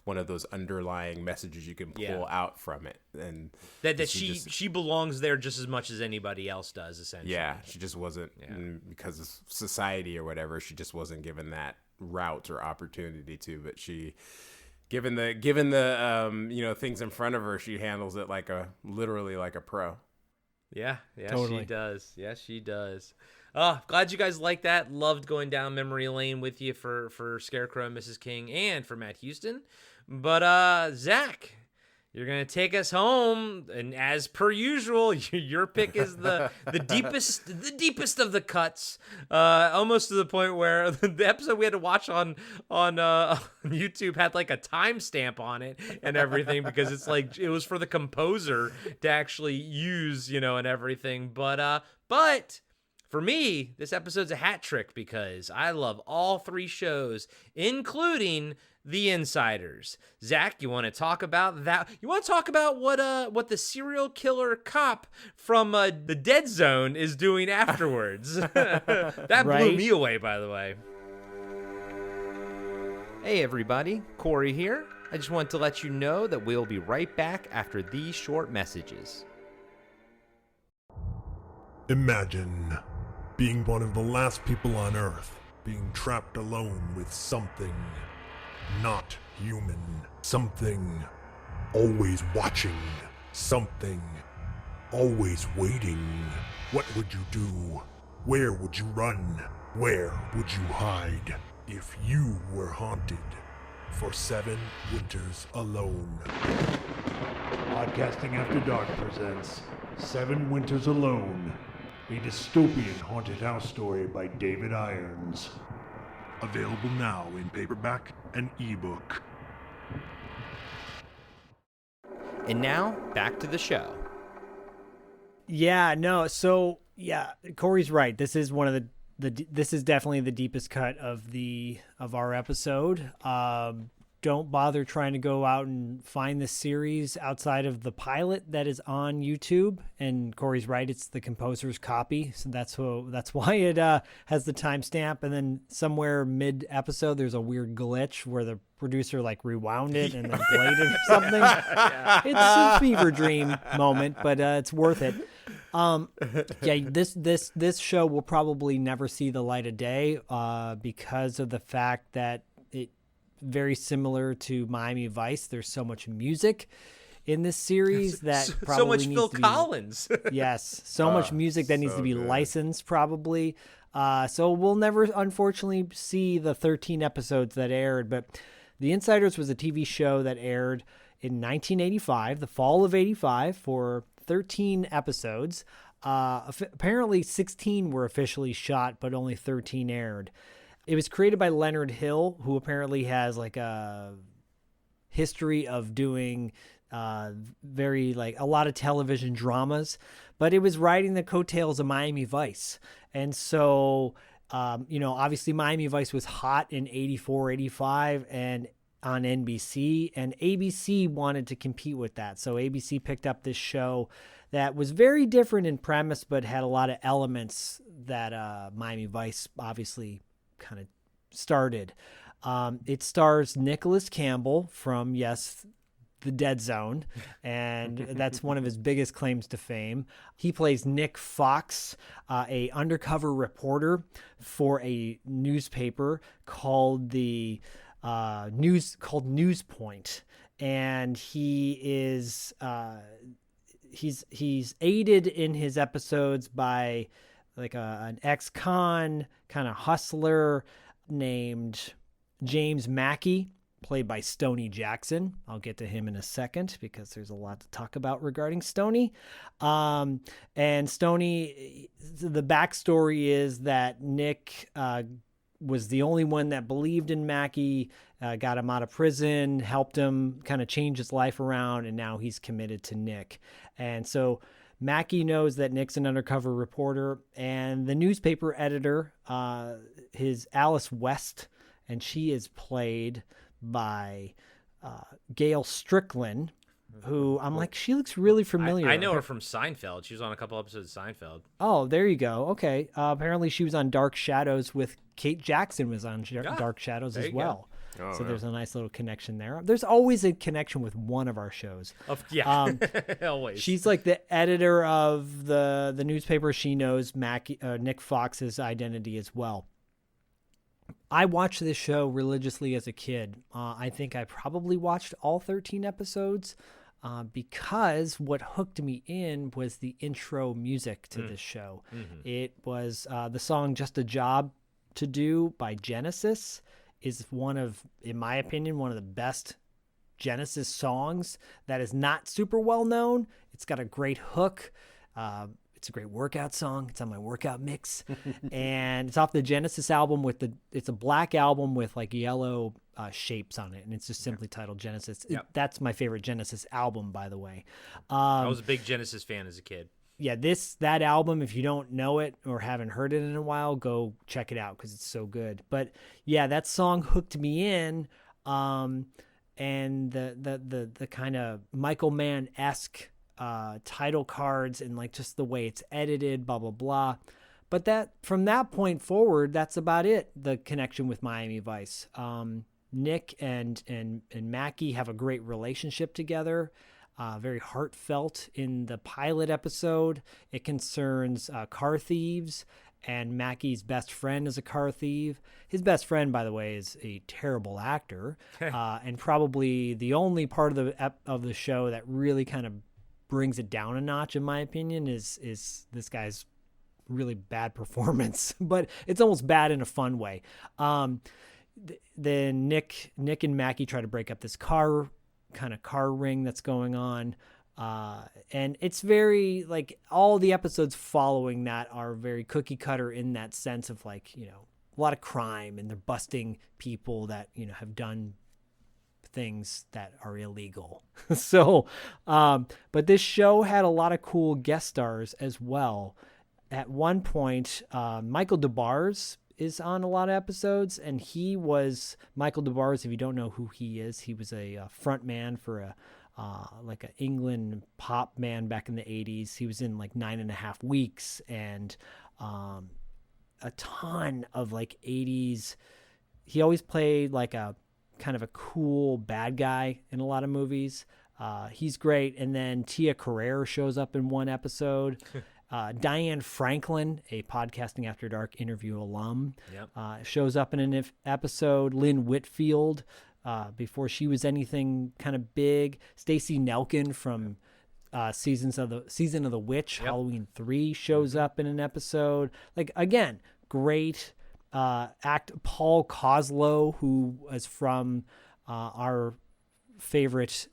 [SPEAKER 4] one of those underlying messages you can pull out from it, and
[SPEAKER 3] that she belongs there just as much as anybody else does, essentially.
[SPEAKER 4] Yeah, she just wasn't because of society or whatever. She just wasn't given that route or opportunity to, but she. Given the things in front of her, she handles it literally like a pro.
[SPEAKER 3] Yeah,
[SPEAKER 5] totally.
[SPEAKER 3] She does. Yes, she does. Glad you guys like that. Loved going down memory lane with you for Scarecrow and Mrs. King and for Matt Houston. But Zach, You're gonna take us home, and as per usual, your pick is the deepest of the cuts, almost to the point where the episode we had to watch on YouTube had like a timestamp on it and everything, because it's like it was for the composer to actually use, and everything. But for me, this episode's a hat trick because I love all three shows, including The Insiders. Zach, you want to talk about that? You want to talk about what the serial killer cop from the Dead Zone is doing afterwards? That blew me away, by the way. Hey everybody, Corey here. I just wanted to let you know that we'll be right back after these short messages.
[SPEAKER 7] Imagine being one of the last people on Earth, being trapped alone with something not human, something always watching, something always waiting. What would you do? Where would you run? Where would you hide if you were haunted for 7 winters alone?
[SPEAKER 8] Podcasting After Dark presents 7 Winters Alone, a dystopian haunted house story by David Irons.
[SPEAKER 7] Available now in paperback and ebook.
[SPEAKER 3] And now, back to the show.
[SPEAKER 5] Yeah, no, so yeah, Corey's right. This is one of this is definitely the deepest cut of our episode. Don't bother trying to go out and find this series outside of the pilot that is on YouTube. And Corey's right; it's the composer's copy, so that's why it has the timestamp. And then somewhere mid episode, there's a weird glitch where the producer like rewound it and then played it or something. It's a fever dream moment, but it's worth it. This show will probably never see the light of day because of the fact that it very similar to Miami Vice. There's so much music in this series that probably
[SPEAKER 3] so much
[SPEAKER 5] needs
[SPEAKER 3] Phil
[SPEAKER 5] to be,
[SPEAKER 3] Collins.
[SPEAKER 5] Yes, so much music that needs to be licensed probably. So we'll never unfortunately see the 13 episodes that aired, but The Insiders was a TV show that aired in 1985, the fall of 85, for 13 episodes. Apparently 16 were officially shot, but only 13 aired. It was created by Leonard Hill, who apparently has like a history of doing a lot of television dramas, but it was riding the coattails of Miami Vice. And so, obviously Miami Vice was hot in 84, 85 and on NBC, and ABC wanted to compete with that. So ABC picked up this show that was very different in premise, but had a lot of elements that Miami Vice obviously kind of started. It stars Nicholas Campbell from, The Dead Zone, and that's one of his biggest claims to fame. He plays Nick Fox, a undercover reporter for a newspaper called Newspoint, and he is he's aided in his episodes by like an ex-con kind of hustler named James Mackey, played by Stoney Jackson. I'll get to him in a second because there's a lot to talk about regarding Stoney. And Stoney, the backstory is that Nick was the only one that believed in Mackey, got him out of prison, helped him kind of change his life around, and now he's committed to Nick. And so Mackey knows that Nick's an undercover reporter, and the newspaper editor is Alice West, and she is played by Gail Strickland, who I'm like, she looks really familiar.
[SPEAKER 3] I know her from Seinfeld. She was on a couple episodes of Seinfeld.
[SPEAKER 5] Oh, there you go. Okay. Apparently she was on Dark Shadows with Kate Jackson was on Dark Shadows as well.
[SPEAKER 4] Oh,
[SPEAKER 5] so there's a nice little connection there. There's always a connection with one of our shows.
[SPEAKER 3] Always.
[SPEAKER 5] She's like the editor of the newspaper. She knows Nick Fox's identity as well. I watched this show religiously as a kid. I think I probably watched all 13 episodes because what hooked me in was the intro music to this show. Mm-hmm. It was the song Just a Job to Do by Genesis is in my opinion, one of the best Genesis songs that is not super well known. It's got a great hook. It's a great workout song. It's on my workout mix. And it's off the Genesis album it's a black album with like yellow shapes on it. And it's just simply titled Genesis.
[SPEAKER 3] Yep.
[SPEAKER 5] That's my favorite Genesis album, by the way.
[SPEAKER 3] I was a big Genesis fan as a kid.
[SPEAKER 5] Yeah, that album, if you don't know it or haven't heard it in a while, go check it out because it's so good. But yeah, that song hooked me in. And the kind of Michael Mann-esque title cards and like just the way it's edited, blah blah blah. But that from that point forward, that's about it. The connection with Miami Vice. Nick and Mackie have a great relationship together. Very heartfelt in the pilot episode. It concerns car thieves, and Mackie's best friend is a car thief. His best friend, by the way, is a terrible actor, and probably the only part of the show that really kind of brings it down a notch, in my opinion, is this guy's really bad performance. But it's almost bad in a fun way. Then Nick and Mackie try to break up this car ring that's going on. And it's very like all the episodes following that are very cookie cutter in that sense of like, you know, a lot of crime, and they're busting people that, you know, have done things that are illegal. So, but this show had a lot of cool guest stars as well. At one point, Michael DeBar's is on a lot of episodes, and he was Michael DeBar's. If you don't know who he is, he was a front man for like an England pop band back in the 80s. He was in like 9.5 Weeks and a ton of like 80s. He always played like a kind of a cool bad guy in a lot of movies. He's great. And then Tia Carrere shows up in one episode. Diane Franklin, a Podcasting After Dark interview alum, shows up in an episode. Lynn Whitfield, before she was anything kind of big. Stacey Nelkin from Season of the Witch, Halloween 3, shows up in an episode. Like, again, great Paul Koslow, who was from our favorite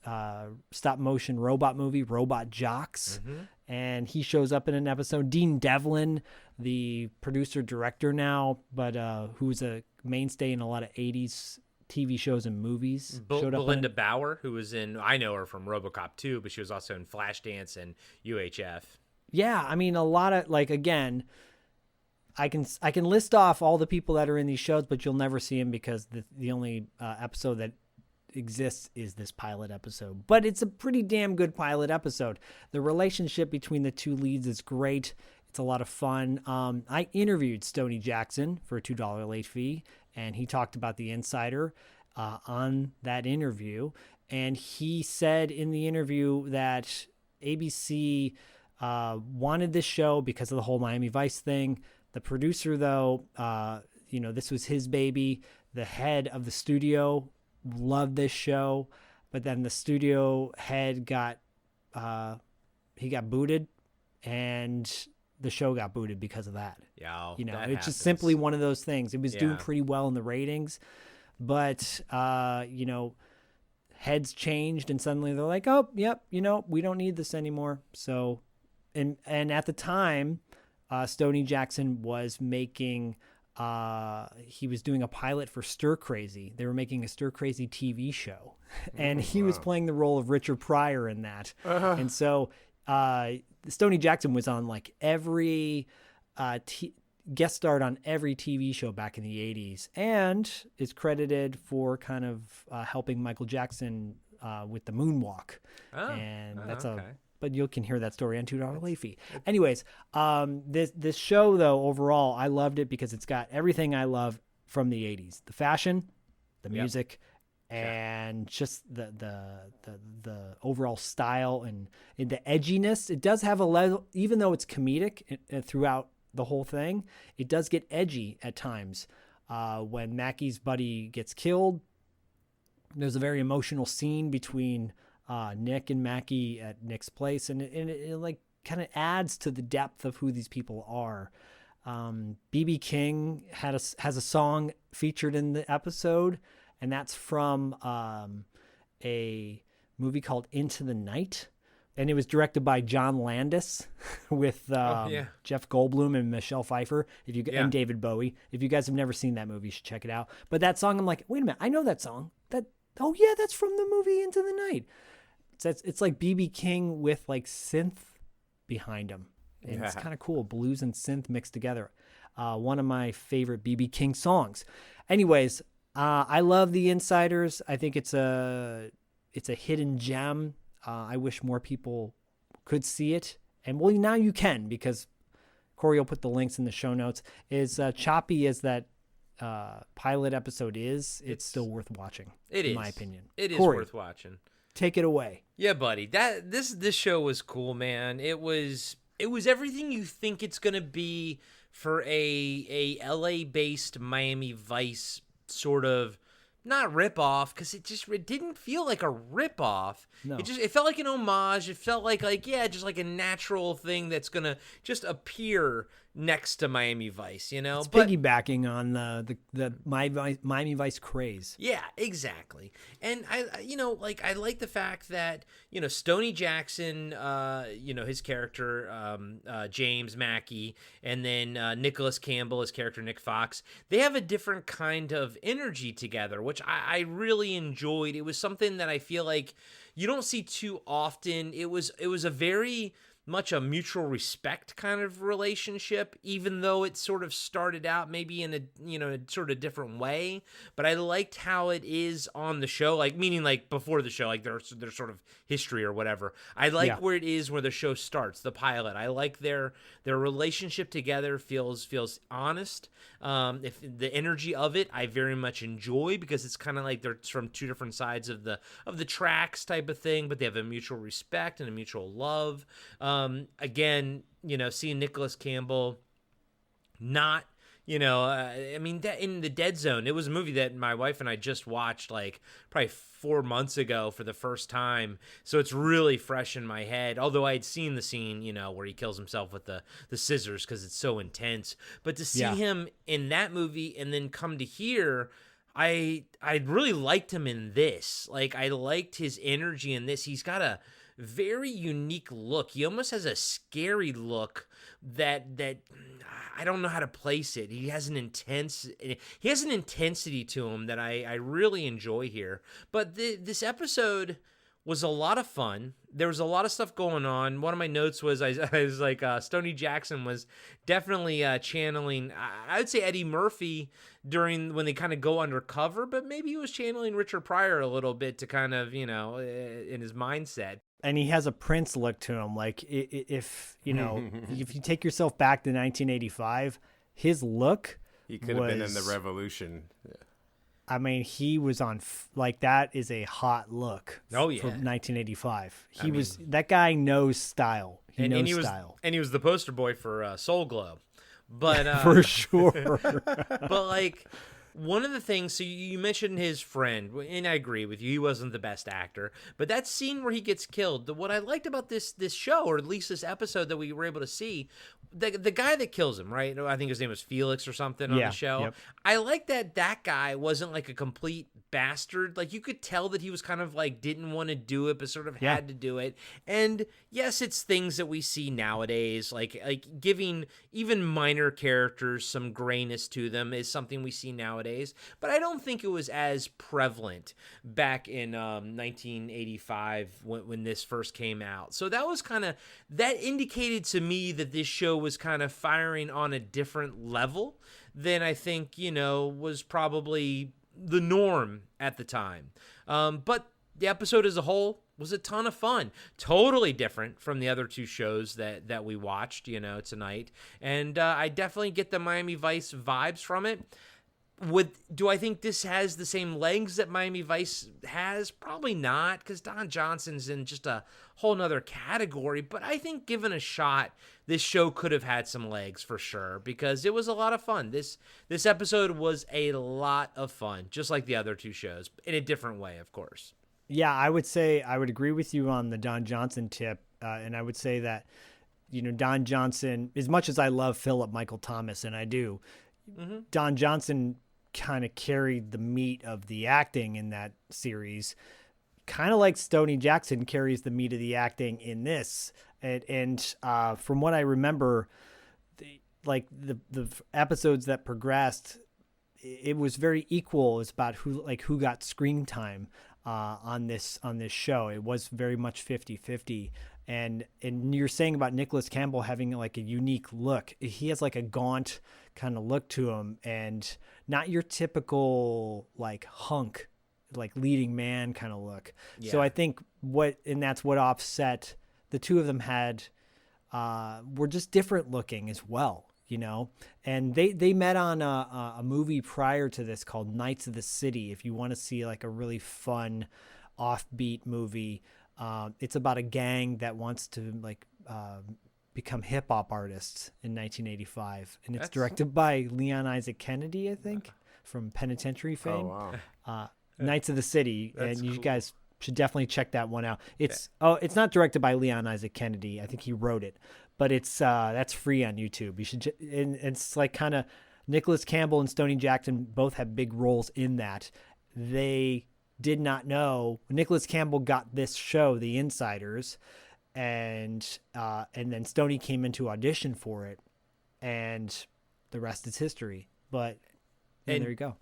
[SPEAKER 5] stop motion robot movie, Robot Jocks. And he shows up in an episode. Dean Devlin, the producer director now, but who's a mainstay in a lot of 80s TV shows and movies.
[SPEAKER 3] Belinda Bauer, who was I know her from RoboCop 2, but she was also in Flashdance and UHF. Yeah,
[SPEAKER 5] I mean, a lot of, like, again, I can list off all the people that are in these shows, but you'll never see them because the only episode that exists is this pilot episode. But it's a pretty damn good pilot episode. The relationship between the two leads is great. It's a lot of fun. I interviewed Stoney Jackson for a $2 late fee, and he talked about The Insider on that interview. And he said in the interview that ABC wanted this show because of the whole Miami Vice thing. The producer, though, this was his baby. The head of the studio loved this show, but then the studio head got booted, and the show got booted because of that.
[SPEAKER 3] Yeah,
[SPEAKER 5] it's happens. Just simply one of those things. It was doing pretty well in the ratings, but heads changed, and suddenly they're like, oh, yep, we don't need this anymore. So, and at the time, Stoney Jackson was making. He was doing a pilot for Stir Crazy. They were making a Stir Crazy TV show, and he was playing the role of Richard Pryor in that. And so Stoney Jackson was on like every guest starred on every TV show back in the 80s, and is credited for kind of helping Michael Jackson with the moonwalk. But you can hear that story on $2 late fee. Anyways, this show, though, overall, I loved it because it's got everything I love from the 80s. The fashion, the music, and just the overall style and the edginess. It does have a level, even though it's comedic throughout the whole thing, it does get edgy at times. When Mackie's buddy gets killed, there's a very emotional scene between Nick and Mackie at Nick's place, and it like kind of adds to the depth of who these people are. B.B. King has a song featured in the episode, and that's from a movie called Into the Night, and it was directed by John Landis with Jeff Goldblum and Michelle Pfeiffer. And David Bowie. If you guys have never seen that movie, you should check it out. But that song, I'm like, wait a minute, I know that song. That's from the movie Into the Night. It's like B.B. King with like synth behind him. And it's kind of cool. Blues and synth mixed together. One of my favorite B.B. King songs. Anyways, I love The Insiders. I think it's a hidden gem. I wish more people could see it. And well, now you can, because Corey will put the links in the show notes. As choppy as that pilot episode is, it's still worth watching. In my opinion.
[SPEAKER 3] It is
[SPEAKER 5] Corey,
[SPEAKER 3] worth watching.
[SPEAKER 5] Take it away.
[SPEAKER 3] Yeah, buddy. This show was cool, man. It was everything you think it's gonna be for a LA based Miami Vice sort of, not rip off, because it didn't feel like a rip off.
[SPEAKER 5] No.
[SPEAKER 3] It felt like an homage. It felt like just like a natural thing that's gonna just appear next to Miami Vice, you know?
[SPEAKER 5] It's piggybacking on the Miami Vice craze.
[SPEAKER 3] Yeah, exactly. And I like the fact that, Stoney Jackson, his character, James Mackey, and then Nicholas Campbell, his character, Nick Fox, they have a different kind of energy together, which I really enjoyed. It was something that I feel like you don't see too often. It was a very much a mutual respect kind of relationship, even though it sort of started out maybe in a sort of different way. But I liked how it is on the show, like meaning like before the show, like their sort of history or whatever. I like where it is where the show starts, the pilot. I like their relationship together feels honest. If the energy of it, I very much enjoy, because it's kind of like they're from two different sides of the tracks type of thing, but they have a mutual respect and a mutual love. Again, seeing Nicholas Campbell not, that in The Dead Zone, it was a movie that my wife and I just watched like probably 4 months ago for the first time. So it's really fresh in my head. Although I had seen the scene, where he kills himself with the scissors, because it's so intense. But to see him in that movie and then come to here, I really liked him in this. Like, I liked his energy in this. He's got a very unique look. He almost has a scary look that I don't know how to place it. He has an intensity to him that I really enjoy here. But this episode was a lot of fun. There was a lot of stuff going on. One of my notes was I was like, Stoney Jackson was definitely channeling, I would say, Eddie Murphy during when they kind of go undercover, but maybe he was channeling Richard Pryor a little bit to kind of, in his mindset.
[SPEAKER 5] And he has a Prince look to him. Like, if if you take yourself back to 1985, his look,
[SPEAKER 4] he could have been in the Revolution. Yeah.
[SPEAKER 5] I mean, he was on that is a hot look.
[SPEAKER 3] Oh, yeah.
[SPEAKER 5] For 1985. That guy knows style. He knows style.
[SPEAKER 3] And he was the poster boy for Soul Glow. But
[SPEAKER 5] for sure.
[SPEAKER 3] But like, one of the things, so you mentioned his friend, and I agree with you, he wasn't the best actor, but that scene where he gets killed, what I liked about this show, or at least this episode that we were able to see, the guy that kills him, right? I think his name was Felix or something on the show. Yep. I like that guy wasn't like a complete bastard. Like, you could tell that he was kind of like didn't want to do it, but sort of had to do it. And yes, it's things that we see nowadays, like giving even minor characters some grayness to them is something we see nowadays. But I don't think it was as prevalent back in 1985 when this first came out. So that was that indicated to me that this show was kind of firing on a different level than I think, was probably the norm at the time. But the episode as a whole was a ton of fun. Totally different from the other two shows that we watched, tonight. And I definitely get the Miami Vice vibes from it. Do I think this has the same legs that Miami Vice has? Probably not, because Don Johnson's in just a whole nother category. But I think given a shot, this show could have had some legs for sure, because it was a lot of fun. This episode was a lot of fun, just like the other two shows, in a different way, of course.
[SPEAKER 5] Yeah, I would say I would agree with you on the Don Johnson tip, and I would say that, Don Johnson, as much as I love Philip Michael Thomas, and I do, Don Johnson kind of carried the meat of the acting in that series, kind of like Stoney Jackson, carries the meat of the acting in this. And from what I remember, the episodes that progressed, it was very equal. It's about who got screen time on this show. It was very much 50-50. And you're saying about Nicholas Campbell having like a unique look. He has like a gaunt kind of look to him, and not your typical like hunk, like leading man kind of look.
[SPEAKER 3] Yeah.
[SPEAKER 5] So I think that's what offset the two of them had, were just different looking as well, you know. And they met on a movie prior to this called Knights of the City. If you want to see like a really fun offbeat movie, it's about a gang that wants to like become hip hop artists in 1985, and it's directed by Leon Isaac Kennedy, I think, from Penitentiary fame.
[SPEAKER 4] Oh wow.
[SPEAKER 5] Knights of the City,
[SPEAKER 3] That's
[SPEAKER 5] and you
[SPEAKER 3] cool.
[SPEAKER 5] guys should definitely check that one out. It's not directed by Leon Isaac Kennedy. I think he wrote it, but it's that's free on YouTube. You should, and it's like kind of Nicholas Campbell and Stoney Jackson both have big roles in that. They did not know Nicholas Campbell got this show, The Insiders, and then Stoney came into audition for it, and the rest is history. But and there you go.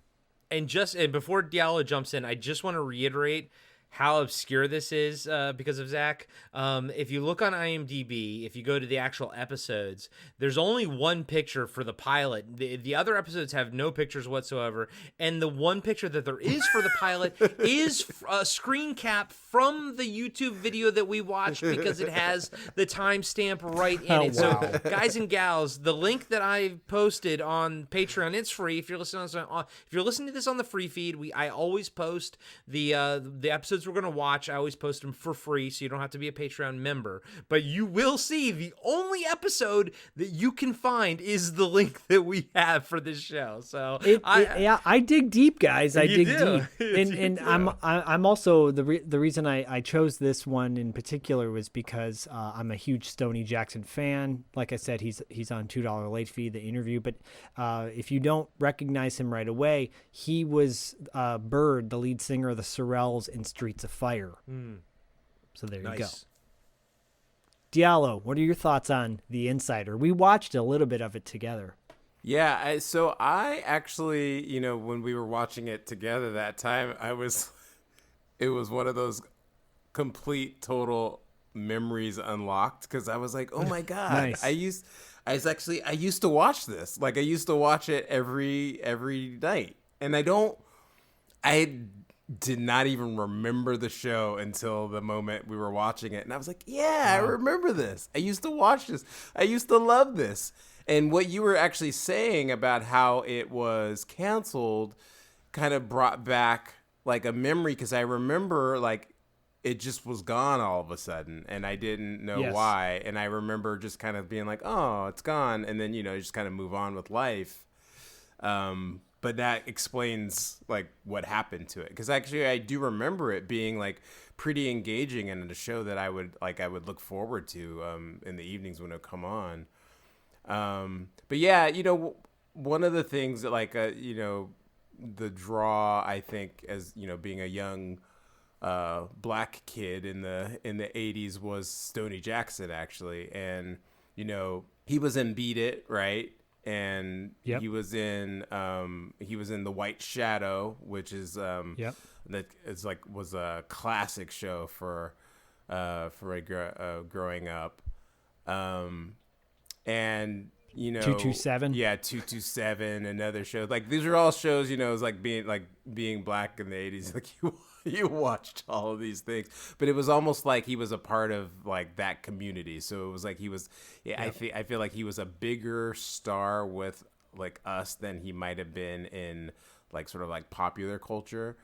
[SPEAKER 3] And before Diallo jumps in, I just want to reiterate how obscure this is because of Zach. If you look on IMDb, if you go to the actual episodes, there's only one picture for the pilot. The other episodes have no pictures whatsoever. And the one picture that there is for the pilot is a screen cap from the YouTube video that we watched, because it has the timestamp right in it.
[SPEAKER 5] Wow.
[SPEAKER 3] So guys and gals, the link that I posted on Patreon, it's free. If you're listening to this on the free feed, I always post the episodes we're going to watch. I always post them for free, so you don't have to be a Patreon member. But you will see the only episode that you can find is the link that we have for this show. So
[SPEAKER 5] I dig deep, guys. I dig
[SPEAKER 3] do.
[SPEAKER 5] deep, and I'm also the reason I chose this one in particular was because I'm a huge Stoney Jackson fan. Like I said, he's on $2 late fee, the interview. But if you don't recognize him right away, he was Bird, the lead singer of the Sorrells in Streets of Fire. So there you go. Diallo, what are your thoughts on The Insider? We watched a little bit of it together.
[SPEAKER 4] Yeah, so I actually, when we were watching it together that time, it was one of those complete, total memories unlocked, because I was like, oh my God,
[SPEAKER 5] Nice.
[SPEAKER 4] I used to watch this. Like, I used to watch it every night. And I did not even remember the show until the moment we were watching it. And I was like, yeah, I remember this. I used to watch this. I used to love this. And what you were actually saying about how it was canceled kind of brought back like a memory, because I remember like it just was gone all of a sudden, and I didn't know why. And I remember just kind of being like, oh, it's gone. And then, you just kind of move on with life. But that explains like what happened to it, because actually I do remember it being like pretty engaging and a show that I would look forward to in the evenings when it would come on. But yeah, one of the things that like the draw, I think, as being a young black kid in the 80s was Stoney Jackson, actually. And he was in Beat It, right? And
[SPEAKER 5] Yep.
[SPEAKER 4] he was in The White Shadow, which is that is like was a classic show for growing up. And
[SPEAKER 5] 227.
[SPEAKER 4] Yeah, 227, another show. Like, these are all shows, it's like being black in the 80s. Like, you watched all of these things, but it was almost like he was a part of like that community. So it was like he was, I feel like he was a bigger star with like us than he might have been in like sort of like popular culture.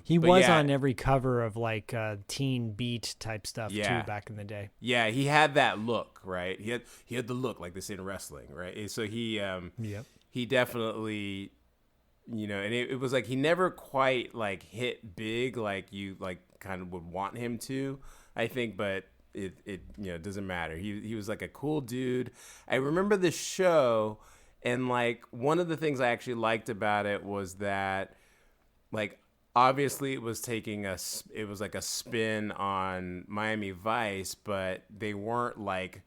[SPEAKER 5] He was on every cover of like teen beat type stuff too back in the day.
[SPEAKER 4] Yeah, he had that look, right? He had the look like this in wrestling, right? And so he definitely, and it was like he never quite like hit big like you like kind of would want him to, I think, but it doesn't matter. He was like a cool dude. I remember the show, and like one of the things I actually liked about it was that like obviously it was it was like a spin on Miami Vice, but they weren't like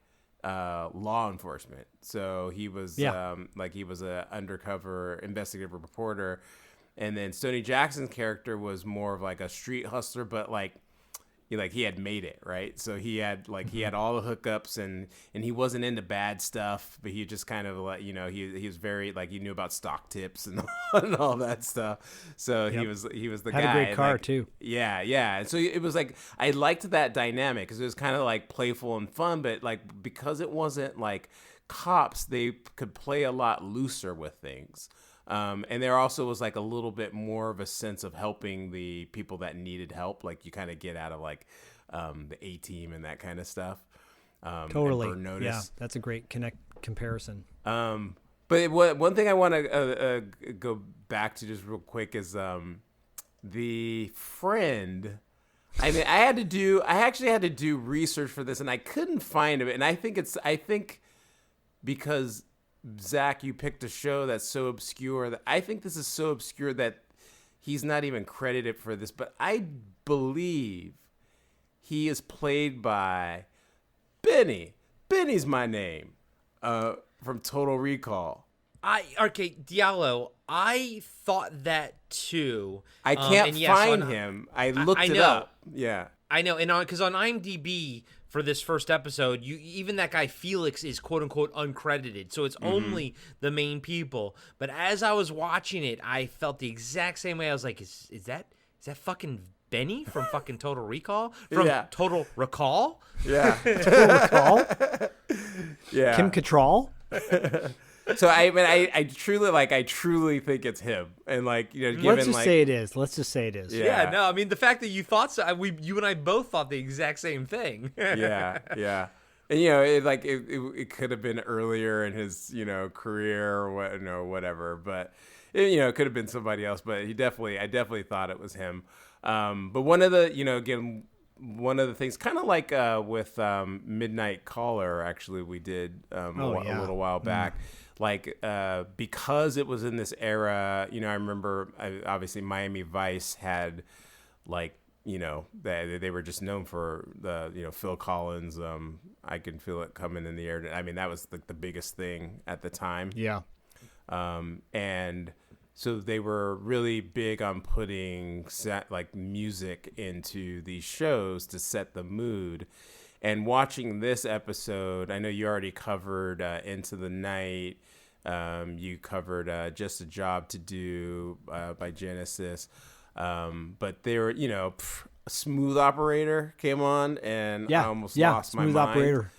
[SPEAKER 4] law enforcement. So he was like he was a undercover investigative reporter, and then Stoney Jackson's character was more of like a street hustler, but like he had made it, right? So he had all the hookups, and he wasn't into bad stuff, but he just kind of like, he was very like, he knew about stock tips and, and all that stuff. So he was the guy.
[SPEAKER 5] Had a great car
[SPEAKER 4] like,
[SPEAKER 5] too.
[SPEAKER 4] Yeah. And so it was like, I liked that dynamic because it was kind of like playful and fun, but like, because it wasn't like cops, they could play a lot looser with things. And there also was like a little bit more of a sense of helping the people that needed help. Like you kind of get out of like the A-Team and that kind of stuff.
[SPEAKER 5] Totally.
[SPEAKER 4] Burn Notice.
[SPEAKER 5] Yeah, that's a great comparison.
[SPEAKER 4] But one thing I want to go back to just real quick is the friend. I mean, I actually had to do research for this, and I couldn't find it. And I think because Zach, you picked a show that's so obscure that I think this is so obscure that he's not even credited for this, but I believe he is played by Benny. Benny's my name from Total Recall.
[SPEAKER 3] Diallo, I thought that too.
[SPEAKER 4] I can't find him. I looked it up. Yeah.
[SPEAKER 3] I know, and because on IMDb for this first episode, even that guy Felix is quote unquote uncredited, so it's only the main people. But as I was watching it, I felt the exact same way. I was like, is that fucking Benny from fucking Total Recall? From Total Recall?
[SPEAKER 4] Yeah.
[SPEAKER 5] Total Recall?
[SPEAKER 4] Yeah.
[SPEAKER 5] Kim Cattrall?
[SPEAKER 4] So I truly think it's him, and like given
[SPEAKER 5] Let's just say it is. Let's just say it is.
[SPEAKER 3] Yeah. No, I mean the fact that you thought so, you and I both thought the exact same thing.
[SPEAKER 4] Yeah. And it could have been earlier in his career or whatever, but it could have been somebody else. But I definitely thought it was him. But one of the again, one of the things, kind of like with Midnight Caller, actually we did a little while back. Like, because it was in this era, I remember obviously Miami Vice had they were just known for the, Phil Collins. I Can Feel It Coming in the Air. I mean, that was the biggest thing at the time.
[SPEAKER 5] Yeah.
[SPEAKER 4] And so they were really big on putting music into these shows to set the mood. And watching this episode, I know you already covered Into the Night. You covered Just a Job to Do by Genesis. But they were, Smooth Operator came on, and I almost lost my mind.
[SPEAKER 5] Smooth Operator.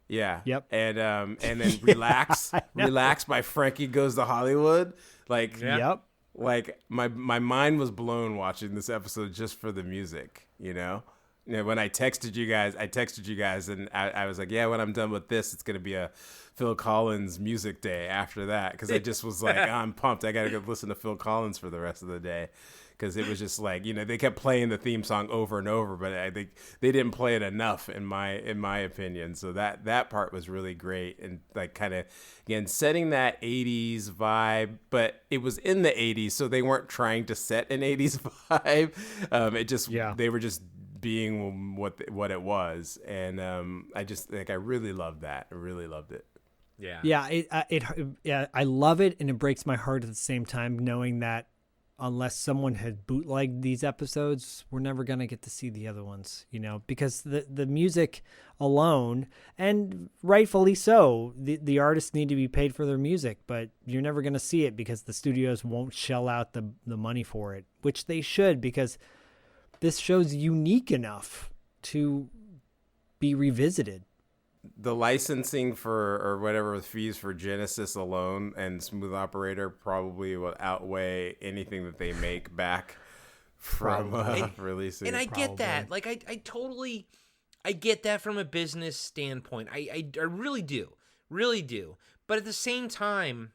[SPEAKER 4] Yeah.
[SPEAKER 5] Yep.
[SPEAKER 4] And then Relax by Frankie Goes to Hollywood.
[SPEAKER 5] Yep.
[SPEAKER 4] Like my mind was blown watching this episode just for the music, when I texted you guys, and I was like, yeah, when I'm done with this, it's going to be a Phil Collins music day after that. Because I just was like, I'm pumped. I got to go listen to Phil Collins for the rest of the day. Because it was just like, they kept playing the theme song over and over, but I think they didn't play it enough in my opinion. So that part was really great, and like kind of again setting that 80s vibe, but it was in the 80s, so they weren't trying to set an 80s vibe. They were just being what it was, and I really loved that. I really loved it.
[SPEAKER 5] I love it, and it breaks my heart at the same time knowing that unless someone had bootlegged these episodes, we're never going to get to see the other ones, because the music alone, and rightfully so, the artists need to be paid for their music, but you're never going to see it because the studios won't shell out the money for it, which they should, because this show's unique enough to be revisited.
[SPEAKER 4] The licensing or whatever fees for Genesis alone and Smooth Operator probably will outweigh anything that they make back from releasing.
[SPEAKER 3] And I get that. Like I totally get that from a business standpoint. I really do. But at the same time,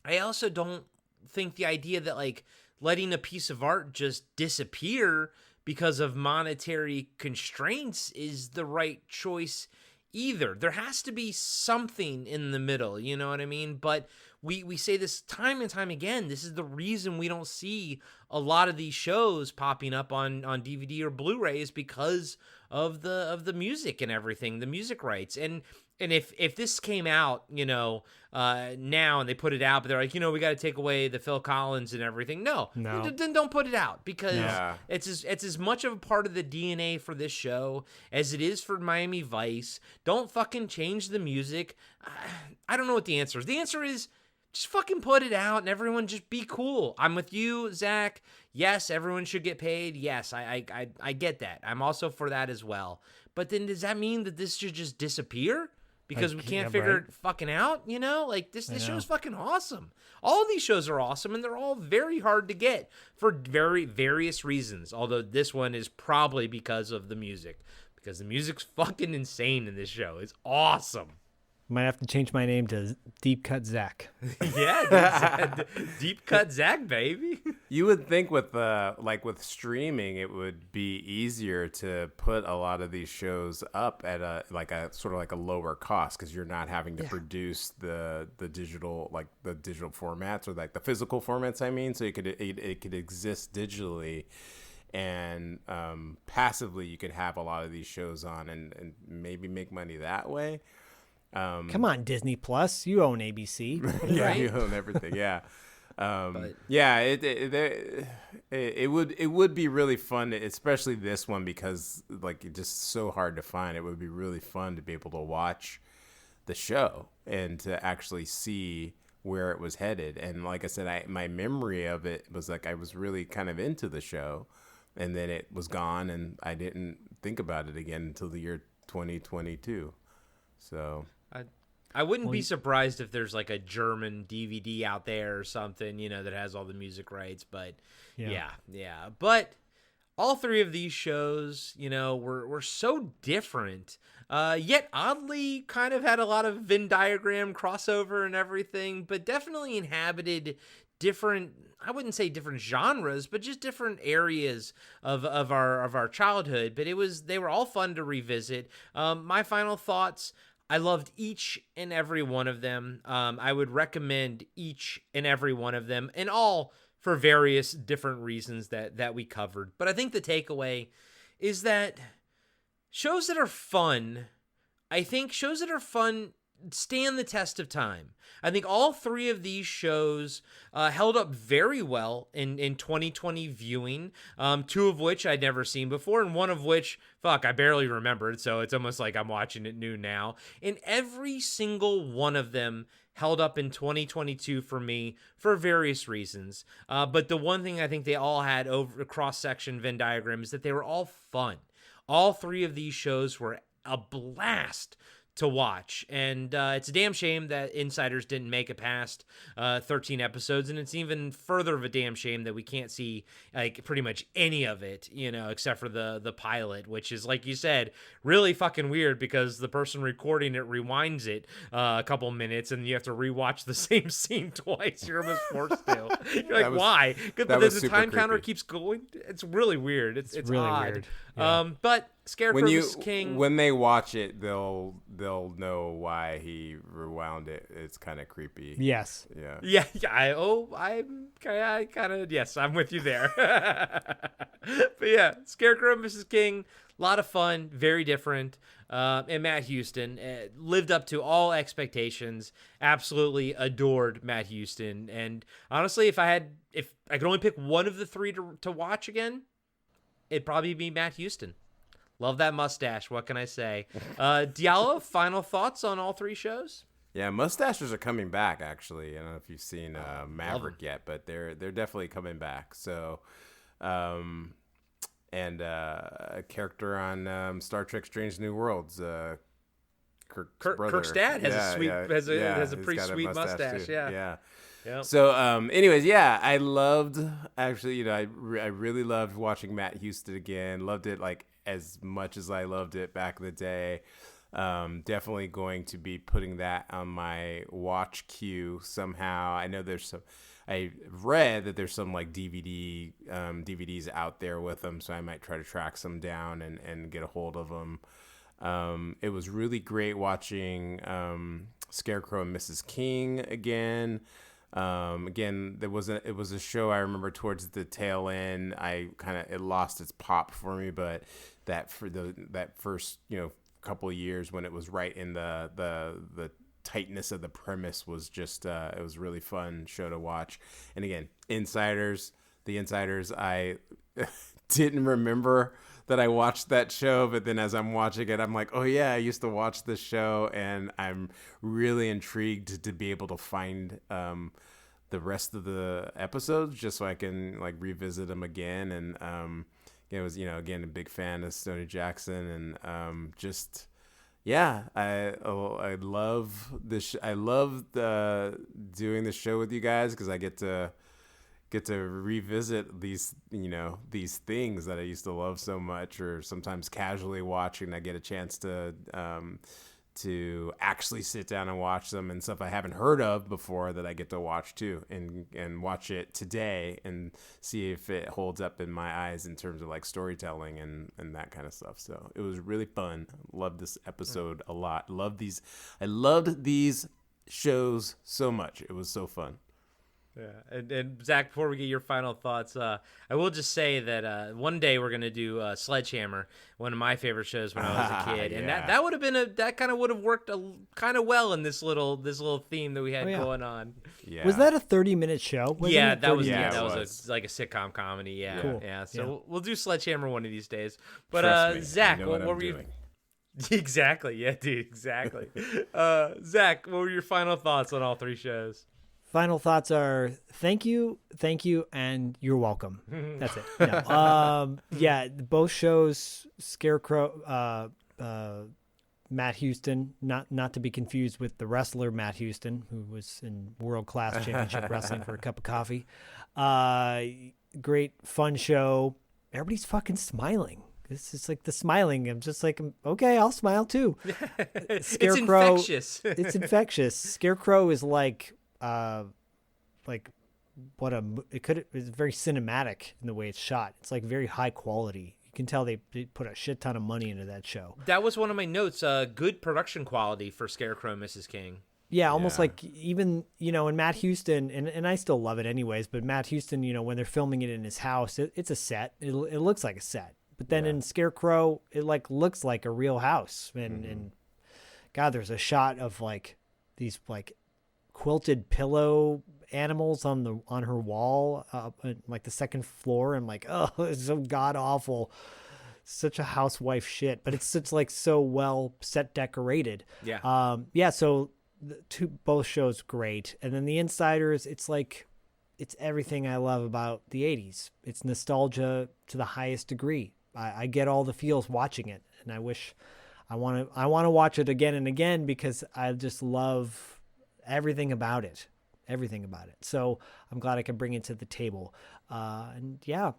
[SPEAKER 3] I also don't think the idea that like letting a piece of art just disappear because of monetary constraints is the right choice either. There has to be something in the middle, you know what I mean? But we say this time and time again. This is the reason we don't see a lot of these shows popping up on DVD or Blu-ray, is because of the music and everything, the music rights. And if this came out, now, and they put it out, but they're like, we got to take away the Phil Collins and everything. No. Then don't put it out, because it's as much of a part of the DNA for this show as it is for Miami Vice. Don't fucking change the music. I don't know what the answer is. The answer is just fucking put it out and everyone just be cool. I'm with you, Zach. Yes, everyone should get paid. Yes, I get that. I'm also for that as well. But then does that mean that this should just disappear? Because we can't figure it fucking out, Like, this show's fucking awesome. All these shows are awesome, and they're all very hard to get for very various reasons. Although this one is probably because of the music. Because the music's fucking insane in this show. It's awesome.
[SPEAKER 5] Might have to change my name to Deep Cut Zach.
[SPEAKER 3] Yeah, Deep Cut Zach, baby.
[SPEAKER 4] You would think with with streaming, it would be easier to put a lot of these shows up at a sort of like a lower cost, because you're not having to produce the digital formats, or like the physical formats. I mean, so it could exist digitally, and passively you could have a lot of these shows on and maybe make money that way.
[SPEAKER 5] Come on, Disney Plus, you own ABC.
[SPEAKER 4] Yeah,
[SPEAKER 3] right?
[SPEAKER 4] you own everything. Yeah, it would be really fun, especially this one, because it's just so hard to find. It would be really fun to be able to watch the show and to actually see where it was headed. And like I said, my memory of it was I was really kind of into the show, and then it was gone, and I didn't think about it again until the year 2022. So.
[SPEAKER 3] I wouldn't be surprised if there's a German DVD out there or something, that has all the music rights. But yeah. But all three of these shows, were so different, yet oddly kind of had a lot of Venn diagram crossover and everything, but definitely inhabited different, I wouldn't say different genres, but just different areas of our childhood. But they were all fun to revisit. My final thoughts: I loved each and every one of them. I would recommend each and every one of them, and all for various different reasons that we covered. But I think the takeaway is that shows that are fun stand the test of time. I think all three of these shows held up very well in 2020 viewing, two of which I'd never seen before, and one of which, I barely remembered, so it's almost like I'm watching it new now. And every single one of them held up in 2022 for me for various reasons. But the one thing I think they all had over cross-section Venn diagram is that they were all fun. All three of these shows were a blast to watch, and it's a damn shame that Insiders didn't make it past 13 episodes, and it's even further of a damn shame that we can't see pretty much any of it, except for the pilot, which is, like you said, really fucking weird, because the person recording it rewinds it a couple minutes, and you have to rewatch the same scene twice. You're almost forced to. You're like, why? Because the time counter keeps going. It's really weird. It's really odd. Weird. Yeah. But Scarecrow is king.
[SPEAKER 4] When they watch it, they'll know why he rewound it. It's kind of creepy.
[SPEAKER 5] Yes.
[SPEAKER 4] Yeah.
[SPEAKER 3] I kind of, yes, I'm with you there. But yeah, Scarecrow, Mrs. King, a lot of fun, very different. And Matt Houston lived up to all expectations. Absolutely adored Matt Houston. And honestly, if I could only pick one of the three to watch again, it'd probably be Matt Houston. Love that mustache. What can I say? Diallo, final thoughts on all three shows?
[SPEAKER 4] Yeah, mustaches are coming back, actually. I don't know if you've seen Maverick yet, but they're definitely coming back. So, and a character on Star Trek: Strange New Worlds,
[SPEAKER 3] Kirk's dad has a pretty sweet mustache.
[SPEAKER 4] Yeah.
[SPEAKER 3] Yep.
[SPEAKER 4] So, anyways, yeah, I loved, actually, I really loved watching Matt Houston again. Loved it as much as I loved it back in the day. Definitely going to be putting that on my watch queue somehow. I know I read that there's some DVDs out there with them, so I might try to track some down and get a hold of them. It was really great watching Scarecrow and Mrs. King again. Again, it was a show I remember towards the tail end. It lost its pop for me, but that first couple of years when it was right in the tightness of the premise was just it was a really fun show to watch. And again, The Insiders, I didn't remember that I watched that show, but then as I'm watching it, I'm like, oh yeah, I used to watch this show, and I'm really intrigued to be able to find the rest of the episodes just so I can like revisit them again. And it was again a big fan of Stoney Jackson, and just yeah, I love this. I love doing the show with you guys because I get to revisit these things that I used to love so much, or sometimes casually watching. I get a chance to actually sit down and watch them, and stuff I haven't heard of before that I get to watch too, and watch it today and see if it holds up in my eyes in terms of like storytelling and that kind of stuff. So it was really fun. Loved this episode a lot. I loved these shows so much. It was so fun.
[SPEAKER 3] Yeah, and Zach, before we get your final thoughts, I will just say that one day we're gonna do Sledgehammer, one of my favorite shows when I was a kid, and
[SPEAKER 4] Yeah.
[SPEAKER 3] that would have been that kind of would have worked kind of well in this little theme that we had
[SPEAKER 5] Oh, yeah.
[SPEAKER 3] going on.
[SPEAKER 4] Yeah.
[SPEAKER 5] Was that a 30-minute show? Wasn't
[SPEAKER 3] Yeah,
[SPEAKER 5] it
[SPEAKER 3] that was
[SPEAKER 5] 30
[SPEAKER 4] Yeah,
[SPEAKER 3] yeah,
[SPEAKER 5] minutes?
[SPEAKER 3] that
[SPEAKER 4] it
[SPEAKER 3] was
[SPEAKER 4] was.
[SPEAKER 3] like a sitcom comedy. Yeah,
[SPEAKER 5] Cool.
[SPEAKER 3] yeah. So
[SPEAKER 5] Yeah.
[SPEAKER 3] we'll do Sledgehammer one of these days. But
[SPEAKER 4] Trust me,
[SPEAKER 3] Zach,
[SPEAKER 4] I know
[SPEAKER 3] what
[SPEAKER 4] I'm
[SPEAKER 3] were you?
[SPEAKER 4] doing.
[SPEAKER 3] Exactly, yeah, dude, exactly. Zach, what were your final thoughts on all three shows?
[SPEAKER 5] Final thoughts are thank you, and you're welcome. That's it. No. Yeah, both shows, Scarecrow, Matt Houston, not to be confused with the wrestler Matt Houston, who was in world-class championship wrestling for a cup of coffee. Great, fun show. Everybody's fucking smiling. It's just like the smiling. I'm just like, okay, I'll smile too. Scarecrow,
[SPEAKER 3] It's infectious.
[SPEAKER 5] it's infectious. Scarecrow is like it's very cinematic in the way it's shot. It's like very high quality. You can tell they put a shit ton of money into that show.
[SPEAKER 3] That was one of my notes. Good production quality for Scarecrow and Mrs. King.
[SPEAKER 5] Yeah, almost
[SPEAKER 4] Yeah.
[SPEAKER 5] like even, and Matt Houston, and I still love it anyways, but Matt Houston, when they're filming it in his house, it's a set. It looks like a set. But then in Scarecrow, it like looks like a real house. And God, there's a shot of like these like quilted pillow animals on her wall, like the second floor. I'm like, oh, it's so god awful, such a housewife shit. But it's such like so well set decorated.
[SPEAKER 3] Yeah.
[SPEAKER 5] Yeah. So both shows great, and then The Insiders. It's like it's everything I love about the '80s. It's nostalgia to the highest degree. I get all the feels watching it, and I wish I want to watch it again and again because I just love everything about it. So I'm glad I can bring it to the table. And yeah,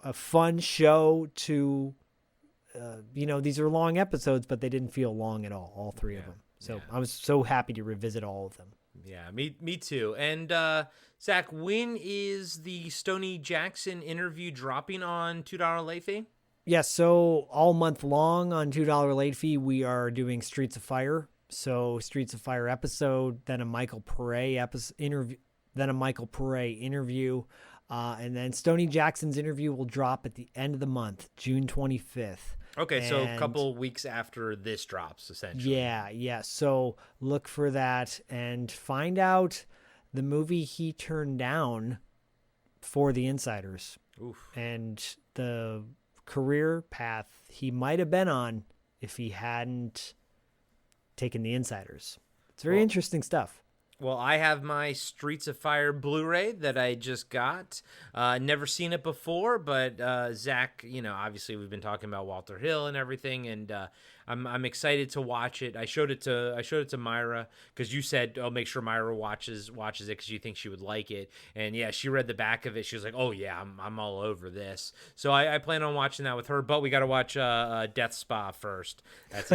[SPEAKER 5] a fun show to, these are long episodes, but they didn't feel long at all three of them. So I was so happy to revisit all of them.
[SPEAKER 3] Yeah, me too. And Zach, when is the Stoney Jackson interview dropping on $2 late fee?
[SPEAKER 5] Yeah, so all month long on $2 late fee, we are doing Streets of Fire. So Streets of Fire episode, then a Michael Pare interview, and then Stoney Jackson's interview will drop at the end of the month, June 25th.
[SPEAKER 3] Okay, so a
[SPEAKER 5] And-
[SPEAKER 3] couple weeks after this drops, essentially.
[SPEAKER 5] Yeah. So look for that and find out the movie he turned down for The Insiders.
[SPEAKER 3] Oof.
[SPEAKER 5] And the career path he might have been on if he hadn't taken The Insiders. It's very interesting stuff.
[SPEAKER 3] Well, I have my Streets of Fire Blu-ray that I just got. Never seen it before, but Zach, obviously we've been talking about Walter Hill and everything, and I'm excited to watch it. I showed it to Myra because you said, "Oh, make sure Myra watches it because you think she would like it." And yeah, she read the back of it. She was like, "Oh yeah, I'm all over this." So I plan on watching that with her. But we got to watch Death Spa first. It's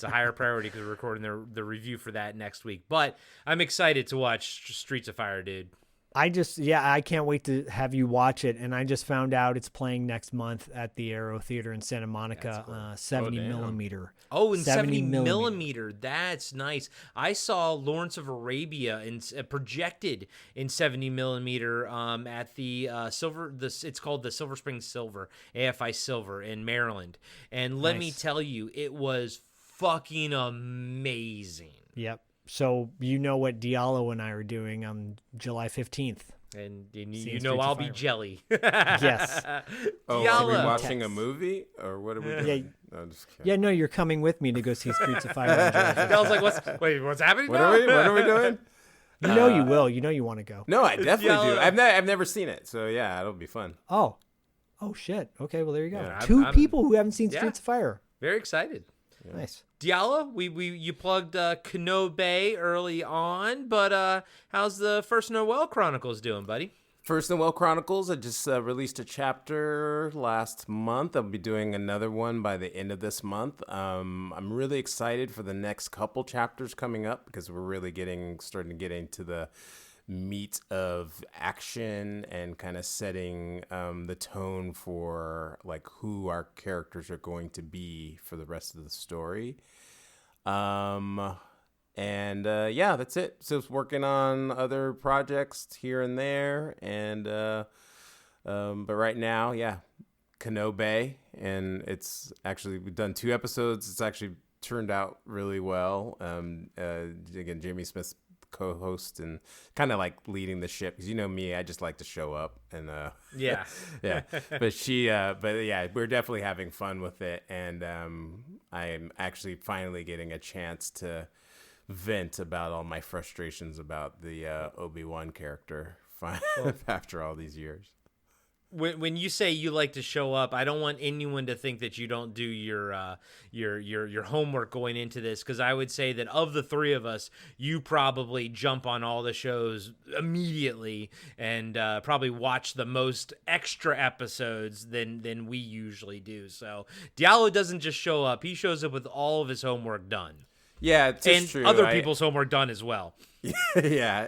[SPEAKER 3] a higher priority because we're recording the review for that next week. But I'm excited to watch Streets of Fire, dude.
[SPEAKER 5] I can't wait to have you watch it. And I just found out it's playing next month at the Aero Theater in Santa Monica, 70 millimeter.
[SPEAKER 3] Oh, and 70 millimeter. That's nice. I saw Lawrence of Arabia projected in 70 millimeter at the it's called the Silver Spring Silver, AFI Silver in Maryland. And let me tell you, it was fucking amazing.
[SPEAKER 5] Yep. So you know what Diallo and I are doing on July 15th.
[SPEAKER 3] And you know I'll be jelly.
[SPEAKER 5] Yes.
[SPEAKER 4] Oh, are we watching a movie? Or what are we doing?
[SPEAKER 5] Yeah.
[SPEAKER 4] No, I'm just kidding.
[SPEAKER 5] Yeah, no, you're coming with me to go see Streets of Fire. On July 15th.
[SPEAKER 3] I was like, what's happening
[SPEAKER 4] What
[SPEAKER 3] now?
[SPEAKER 4] are we doing?
[SPEAKER 5] You know you will. You know you want to go.
[SPEAKER 4] No, I definitely do.
[SPEAKER 3] Diallo.
[SPEAKER 4] I've never seen it, so yeah, it'll be fun.
[SPEAKER 5] Oh shit. Okay, well there you go.
[SPEAKER 3] Yeah,
[SPEAKER 5] Two
[SPEAKER 3] I'm-
[SPEAKER 5] people who haven't seen Streets of Fire.
[SPEAKER 3] Very excited.
[SPEAKER 5] Nice.
[SPEAKER 3] Diallo, you plugged Cano Bay early on, but how's the First Noel Chronicles doing, buddy?
[SPEAKER 4] First Noel Chronicles, I just released a chapter last month. I'll be doing another one by the end of this month. I'm really excited for the next couple chapters coming up because we're really starting to get into the meat of action and kind of setting the tone for like who our characters are going to be for the rest of the story. That's it. So it's working on other projects here and there, and but right now, Cano Bay, and it's actually we've done 2 episodes. It's actually turned out really well. Again, Jamie Smith's co-host and kind of like leading the ship because you know me, I just like to show up and
[SPEAKER 3] Yeah.
[SPEAKER 4] but we're definitely having fun with it, and I'm actually finally getting a chance to vent about all my frustrations about the Obi-Wan character after all these years.
[SPEAKER 3] When you say you like to show up, I don't want anyone to think that you don't do your homework going into this, because I would say that of the 3 of us, you probably jump on all the shows immediately and probably watch the most extra episodes than we usually do. So Diallo doesn't just show up; he shows up with all of his homework done.
[SPEAKER 4] Yeah, it's
[SPEAKER 3] and
[SPEAKER 4] true.
[SPEAKER 3] Other people's homework done as well.
[SPEAKER 4] I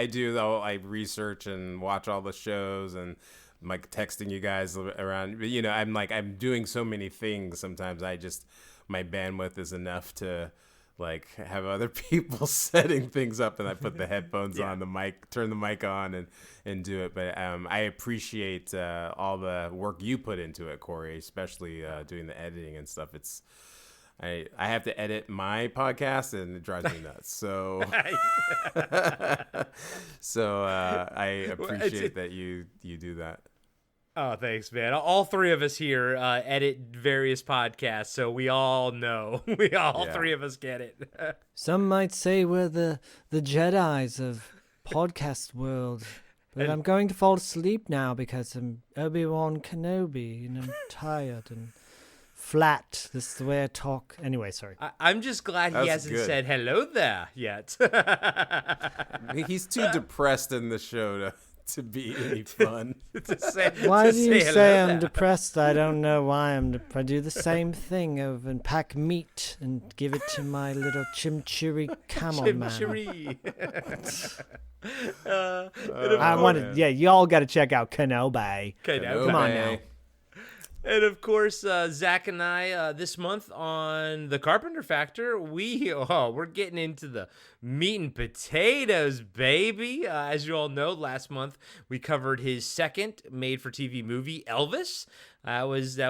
[SPEAKER 4] do though. I research and watch all the shows, and I'm like texting you guys around. But I'm doing so many things. Sometimes my bandwidth is enough to like have other people setting things up, and I put the headphones on, the mic, turn the mic on, and do it. But I appreciate all the work you put into it, Corey, especially doing the editing and stuff. I have to edit my podcast, and it drives me nuts. So, I appreciate that you do that.
[SPEAKER 3] Oh, thanks, man. All 3 of us here edit various podcasts, so we all know. All 3 of us get it.
[SPEAKER 5] Some might say we're the Jedis of podcast world. But I'm going to fall asleep now because I'm Obi-Wan Kenobi and I'm tired and flat. This is the way I talk. Anyway, sorry.
[SPEAKER 3] I'm just glad he hasn't said hello there yet.
[SPEAKER 4] He's too depressed in the show to be any fun.
[SPEAKER 5] Why do you say I'm depressed? I don't know why I do the same thing and pack meat and give it to my little chimchurri camel man. Y'all got to check out Cano Bay. Come on now.
[SPEAKER 3] And of course, Zach and I this month on The Carpenter Factor, we're getting into the meat and potatoes, baby. As you all know, last month we covered his second made-for-TV movie, Elvis. That was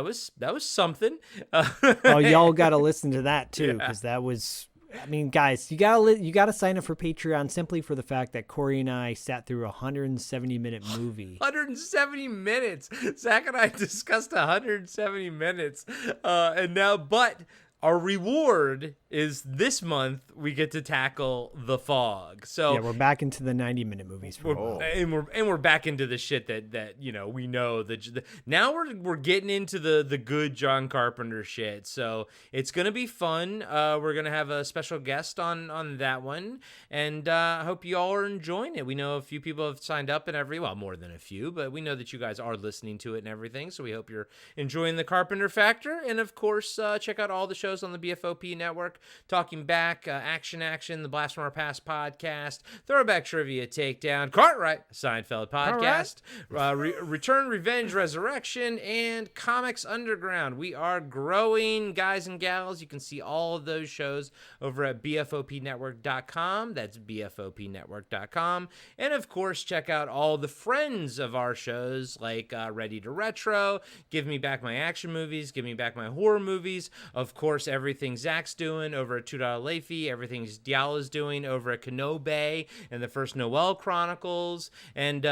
[SPEAKER 3] something.
[SPEAKER 5] Y'all got to listen to that too, because that was. I mean, guys, you gotta sign up for Patreon simply for the fact that Corey and I sat through a 170-minute movie.
[SPEAKER 3] 170 minutes. Zach and I discussed 170 minutes, but our reward is this month we get to tackle The Fog. So
[SPEAKER 5] yeah, we're back into the 90-minute movies.
[SPEAKER 3] We're back into the shit that we know that now we're getting into the good John Carpenter shit. So it's gonna be fun. We're gonna have a special guest on that one, and I hope you all are enjoying it. We know a few people have signed up and more than a few, but we know that you guys are listening to it and everything. So we hope you're enjoying The Carpenter Factor, and of course check out all the shows shows on the BFOP network: Talking Back, Action, the Blast from Our Past podcast, Throwback Trivia Takedown, Cartwright, Seinfeld podcast, Return, Revenge, Resurrection, and Comics Underground. We are growing, guys and gals. You can see all of those shows over at bfopnetwork.com. That's bfopnetwork.com. And of course, check out all the friends of our shows like Ready to Retro, Give Me Back My Action Movies, Give Me Back My Horror Movies. Of course, everything Zach's doing over at $2 Leafy, everything Diallo's doing over at Kenobe and the First Noel Chronicles, and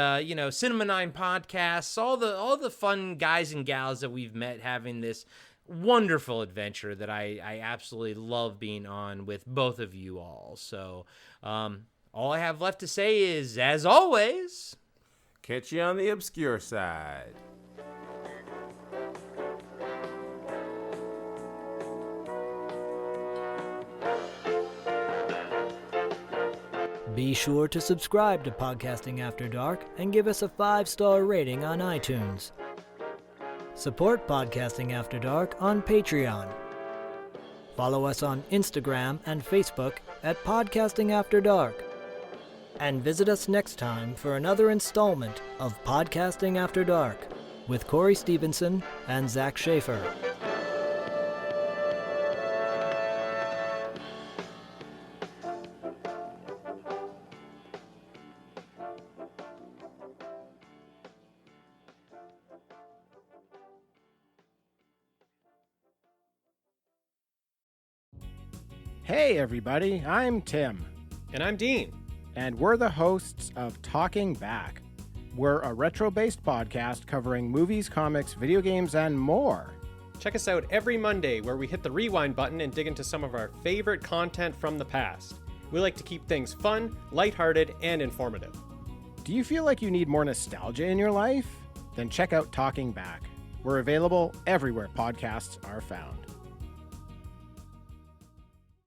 [SPEAKER 3] Cinema 9 podcasts, all the fun guys and gals that we've met having this wonderful adventure that I absolutely love being on with both of you all. So all I have left to say is, as always,
[SPEAKER 4] catch you on the obscure side.
[SPEAKER 2] Be sure to subscribe to Podcasting After Dark and give us a 5-star rating on iTunes. Support Podcasting After Dark on Patreon. Follow us on Instagram and Facebook at Podcasting After Dark. And visit us next time for another installment of Podcasting After Dark with Corey Stevenson and Zach Schaefer.
[SPEAKER 9] Hey everybody, I'm Tim.
[SPEAKER 10] And I'm Dean.
[SPEAKER 9] And we're the hosts of Talking Back. We're a retro-based podcast covering movies, comics, video games, and more.
[SPEAKER 10] Check us out every Monday where we hit the rewind button and dig into some of our favorite content from the past. We like to keep things fun, lighthearted, and informative.
[SPEAKER 9] Do you feel like you need more nostalgia in your life? Then check out Talking Back. We're available everywhere podcasts are found.